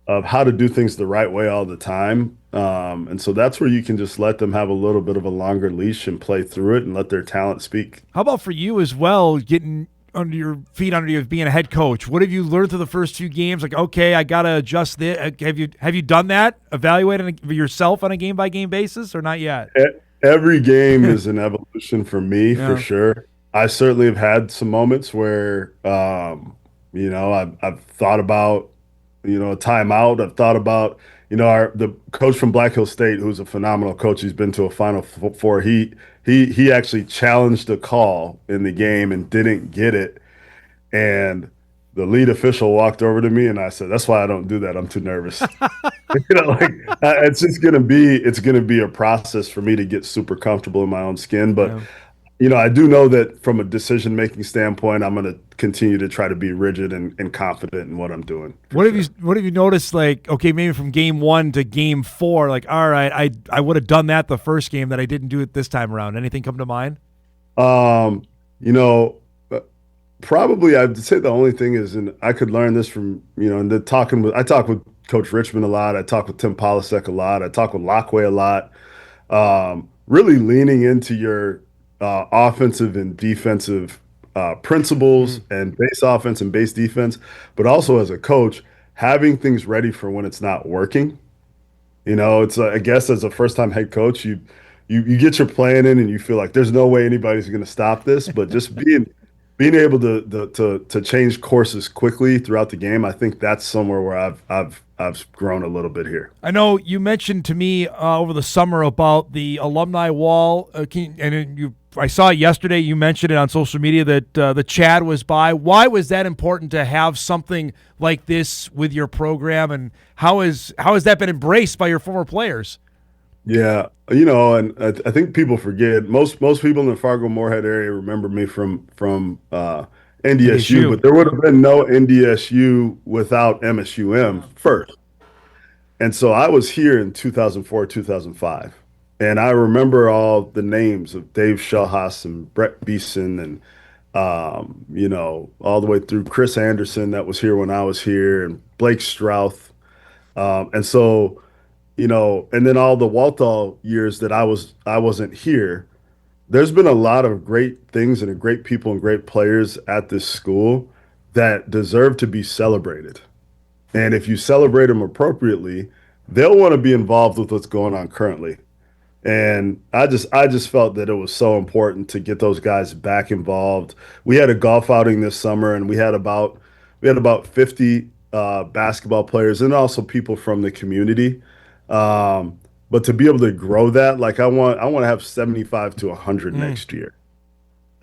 Of how to do things the right way all the time. And so that's where you can just let them have a little bit of a longer leash and play through it and let their talent speak. How about for you as well, getting under your feet under you, being a head coach? What have you learned through the first few games? Like, okay, I got to adjust this. Have you done that? Evaluating yourself on a game-by-game basis or not yet? Every game is an evolution for me, for sure. I certainly have had some moments where, I've thought about, a timeout. I've thought about, the coach from Black Hill State, who's a phenomenal coach. He's been to a Final Four. He actually challenged a call in the game and didn't get it. And the lead official walked over to me and I said, "That's why I don't do that. I'm too nervous." It's just going to be a process for me to get super comfortable in my own skin. But I do know that from a decision-making standpoint, I'm going to continue to try to be rigid and confident in what I'm doing. What have you noticed, like, okay, maybe from game 1 to game 4, like, all right, I would have done that the first game that I didn't do it this time around. Anything come to mind? Probably I'd say the only thing is, and I could learn this from, I talk with Coach Richmond a lot. I talk with Tim Polasek a lot. I talk with Lockway a lot. really leaning into your offensive and defensive principles and base offense and base defense, but also as a coach, having things ready for when it's not working. It's I guess as a first-time head coach, you get your plan in and you feel like there's no way anybody's going to stop this, but just being able to change courses quickly throughout the game, I think that's somewhere where I've grown a little bit here. I know you mentioned to me over the summer about the alumni wall, I saw it yesterday. You mentioned it on social media that the Chad was by. Why was that important to have something like this with your program, and how has that been embraced by your former players? Yeah, and I think people forget. Most people in the Fargo-Moorhead area remember me from NDSU, but there would have been no NDSU without MSUM first. And so I was here in 2004, 2005. And I remember all the names of Dave Shelhaas and Brett Beeson and, all the way through Chris Anderson that was here when I was here, and Blake Strouth. And so, and then all the Walthall years that I wasn't here, there's been a lot of great things and great people and great players at this school that deserve to be celebrated. And if you celebrate them appropriately, they'll want to be involved with what's going on currently. And I just felt that it was so important to get those guys back involved. We had a golf outing this summer, and we had about 50 basketball players and also people from the community. But to be able to grow that, like I want to have 75 to 100 next year.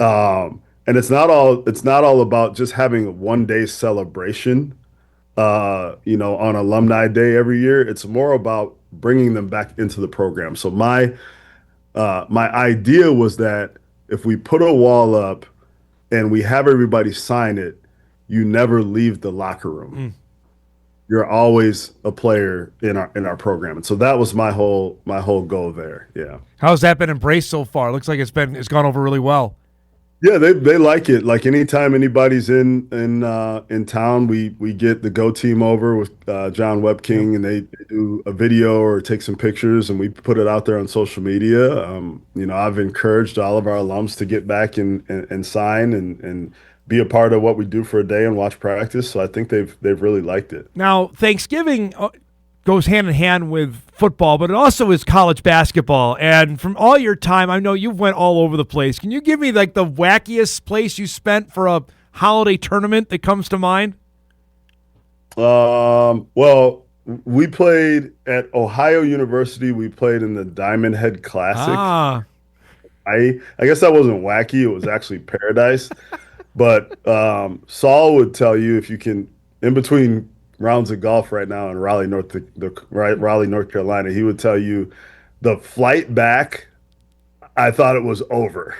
And it's not all about just having a one-day celebration, on Alumni Day every year. It's more about bringing them back into the program. So my idea was that if we put a wall up and we have everybody sign it, you never leave the locker room. You're always a player in our program. And so that was my whole goal there. Yeah. How's that been embraced so far? Looks like it's gone over really well. Yeah, they like it. Like anytime anybody's in town, we get the Go team over with John Webking, and they do a video or take some pictures, and we put it out there on social media. I've encouraged all of our alums to get back and sign and be a part of what we do for a day and watch practice. So I think they've really liked it. Now, Thanksgiving goes hand in hand with football, but it also is college basketball. And from all your time, I know you've went all over the place. Can you give me like the wackiest place you spent for a holiday tournament that comes to mind? Well, we played at Ohio University. We played in the Diamond Head Classic. I guess that wasn't wacky. It was actually paradise. But Saul would tell you, if you can, in between rounds of golf right now in Raleigh, North Carolina, he would tell you the flight back, I thought it was over.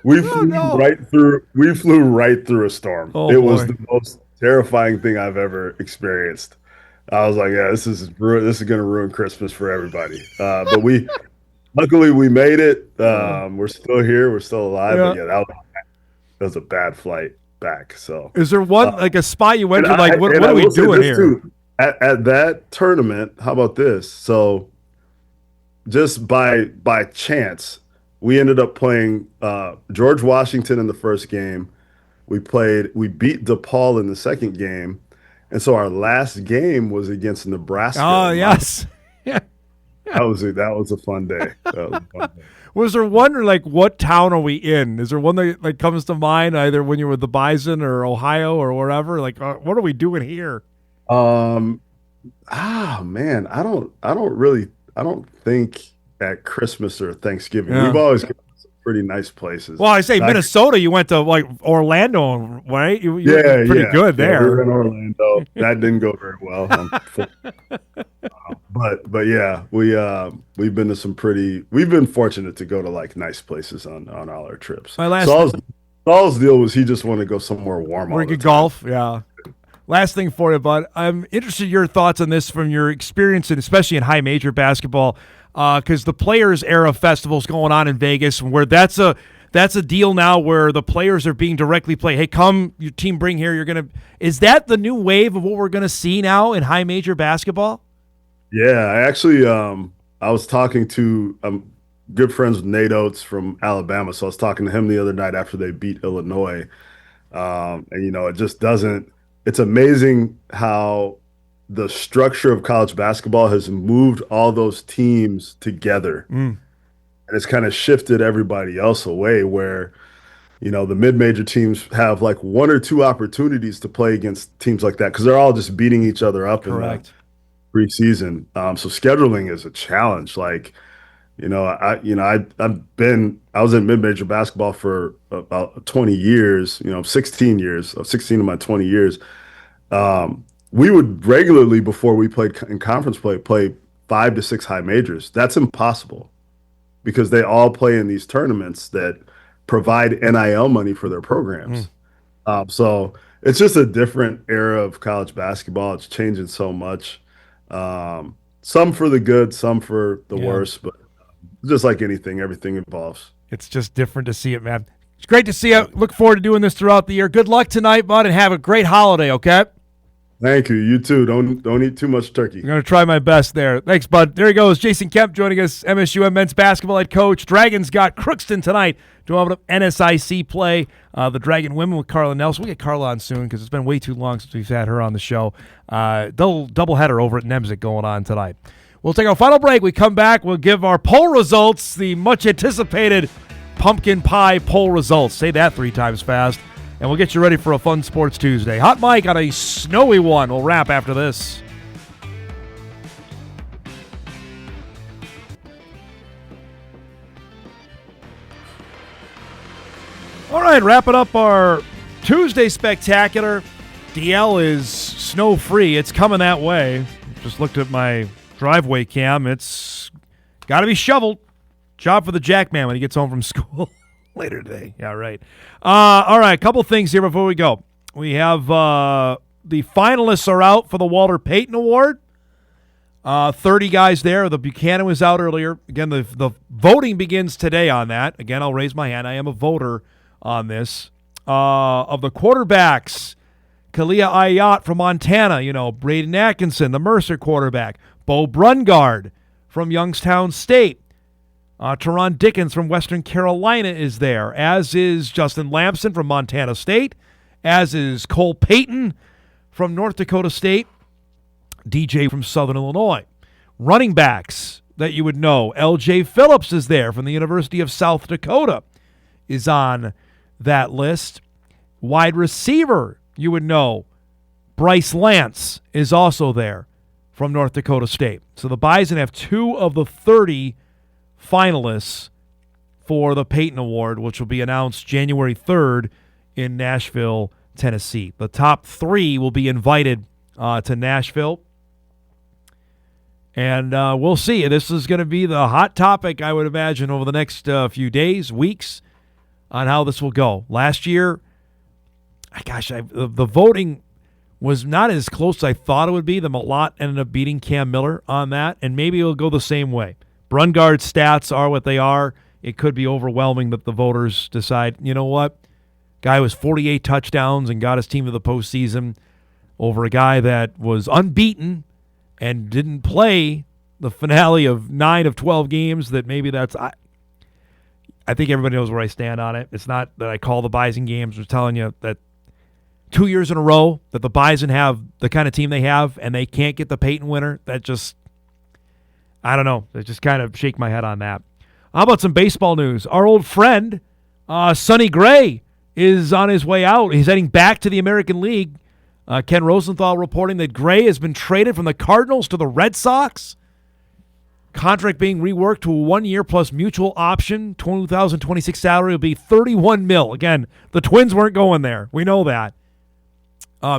we flew right through a storm. It was the most terrifying thing I've ever experienced. I was like, yeah, this is going to ruin Christmas for everybody. But luckily we made it. We're still here. We're still alive. Yeah. But yeah, that was a bad flight back. So is there one like a spot you went to, like what are we doing here? Too, at that tournament, how about this? So just by chance, we ended up playing George Washington in the first game. We beat DePaul in the second game. And so our last game was against Nebraska. Oh, yes. Yeah. That was a fun day. Was there one, or like what town are we in? Is there one that like comes to mind, either when you were with the Bison or Ohio or wherever? Like, what are we doing here? Man, I don't think at Christmas or Thanksgiving. Yeah. We've always got some pretty nice places. Well, I say Minnesota. You went to like Orlando, right? You were pretty good there. Yeah, we were in Orlando. That didn't go very well. But yeah, we've been to we've been fortunate to go to like nice places on all our trips. Saul's deal was he just wanted to go somewhere warm. Where you could golf, yeah. Last thing for you, bud. I'm interested in your thoughts on this from your experience, and especially in high major basketball, because the Players Era Festival's going on in Vegas, where that's a deal now where the players are being directly played. Hey, come, your team, bring here. Is that the new wave of what we're gonna see now in high major basketball? Yeah, I actually I was talking to good friends with Nate Oates from Alabama, so I was talking to him the other night after they beat Illinois, and it just doesn't. It's amazing how the structure of college basketball has moved all those teams together, and it's kind of shifted everybody else away. Where the mid-major teams have like one or two opportunities to play against teams like that because they're all just beating each other up. Correct. In the preseason. So scheduling is a challenge. Like, I was in mid-major basketball for about 20 years, 16 years, 16 of my 20 years. We would regularly, before we played in conference play 5 to 6 high majors. That's impossible because they all play in these tournaments that provide NIL money for their programs. So it's just a different era of college basketball. It's changing so much. Some for the good, some for the worse, but just like anything, everything evolves. It's just different to see it, man. It's great to see you. Look forward to doing this throughout the year. Good luck tonight, bud, and have a great holiday, okay? Thank you. You too. Don't eat too much turkey. I'm going to try my best there. Thanks, bud. There he goes. Jason Kemp joining us, MSU men's basketball head coach. Dragons got Crookston tonight to open up NSIC play. The Dragon women with Carla Nelson. We'll get Carla on soon because it's been way too long since we've had her on the show. Doubleheader over at Nemzik going on tonight. We'll take our final break. We come back. We'll give our poll results, the much-anticipated pumpkin pie poll results. Say that 3 times fast. And we'll get you ready for a fun Sports Tuesday. Hot Mike on a snowy one. We'll wrap after this. All right, wrapping up our Tuesday Spectacular. DL is snow-free. It's coming that way. Just looked at my driveway cam. It's got to be shoveled. Job for the Jackman when he gets home from school. Later today. Yeah, right. All right, a couple things here before we go. We have the finalists are out for the Walter Payton Award. 30 guys there. The Buchanan was out earlier. Again, the voting begins today on that. Again, I'll raise my hand. I am a voter on this. Of the quarterbacks, Kalia Ayat from Montana, Braden Atkinson, the Mercer quarterback, Bo Brungard from Youngstown State. Teron Dickens from Western Carolina is there, as is Justin Lamson from Montana State, as is Cole Payton from North Dakota State, DJ from Southern Illinois. Running backs that you would know, L.J. Phillips is there from the University of South Dakota, is on that list. Wide receiver, you would know, Bryce Lance is also there from North Dakota State. So the Bison have 2 of the 30 finalists for the Payton Award, which will be announced January 3rd in Nashville, Tennessee. The top 3 will be invited to Nashville. And we'll see. This is going to be the hot topic, I would imagine, over the next few days, weeks, on how this will go. Last year, the voting was not as close as I thought it would be. The Malott ended up beating Cam Miller on that, and maybe it'll go the same way. Brungard's stats are what they are. It could be overwhelming that the voters decide, you know what? Guy was 48 touchdowns and got his team to the postseason over a guy that was unbeaten and didn't play the finale of 9 of 12 games. That maybe that's... I think everybody knows where I stand on it. It's not that I call the Bison games. I'm telling you that 2 years in a row that the Bison have the kind of team they have and they can't get the Payton winner, that just... I don't know. I just kind of shake my head on that. How about some baseball news? Our old friend, Sonny Gray, is on his way out. He's heading back to the American League. Ken Rosenthal reporting that Gray has been traded from the Cardinals to the Red Sox. Contract being reworked to a 1 year plus mutual option. 2026 salary will be $31 million. Again, the Twins weren't going there. We know that.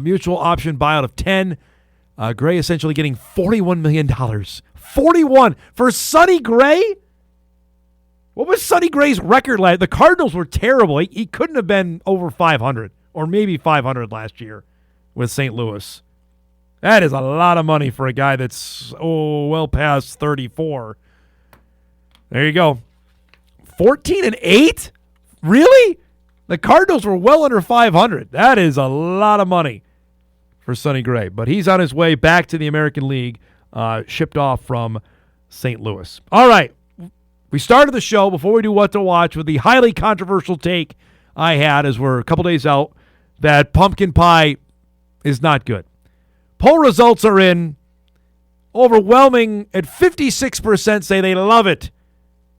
Mutual option buyout of 10. Gray essentially getting $41 million. 41 for Sonny Gray? What was Sonny Gray's record last? The Cardinals were terrible. He couldn't have been over 500 or maybe 500 last year with St. Louis. That is a lot of money for a guy that's well past 34. There you go. 14-8? Really? The Cardinals were well under 500. That is a lot of money for Sonny Gray. But he's on his way back to the American League, shipped off from St. Louis. All right. We started the show before we do what to watch with the highly controversial take I had as we're a couple days out that pumpkin pie is not good. Poll results are in. Overwhelming at 56% say they love it.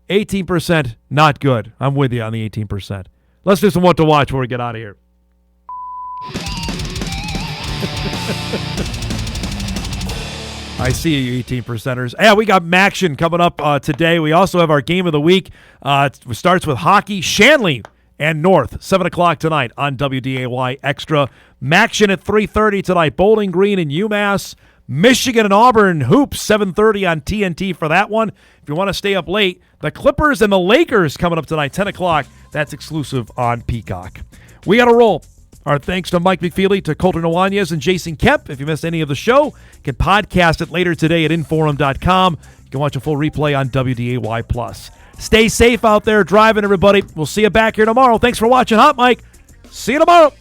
18% not good. I'm with you on the 18%. Let's do some what to watch before we get out of here. I see you 18%ers. Yeah, we got Maction coming up today. We also have our game of the week. It starts with hockey. Shanley and North, 7 o'clock tonight on WDAY Extra. Maction at 3:30 tonight. Bowling Green and UMass. Michigan and Auburn hoops, 7:30 on TNT for that one. If you want to stay up late, the Clippers and the Lakers coming up tonight, 10 o'clock. That's exclusive on Peacock. We got to roll. Our thanks to Mike McFeely, to Colter Nuanez, and Jason Kemp. If you missed any of the show, you can podcast it later today at Inforum.com. You can watch a full replay on WDAY+. Stay safe out there driving, everybody. We'll see you back here tomorrow. Thanks for watching Hot Mike. See you tomorrow.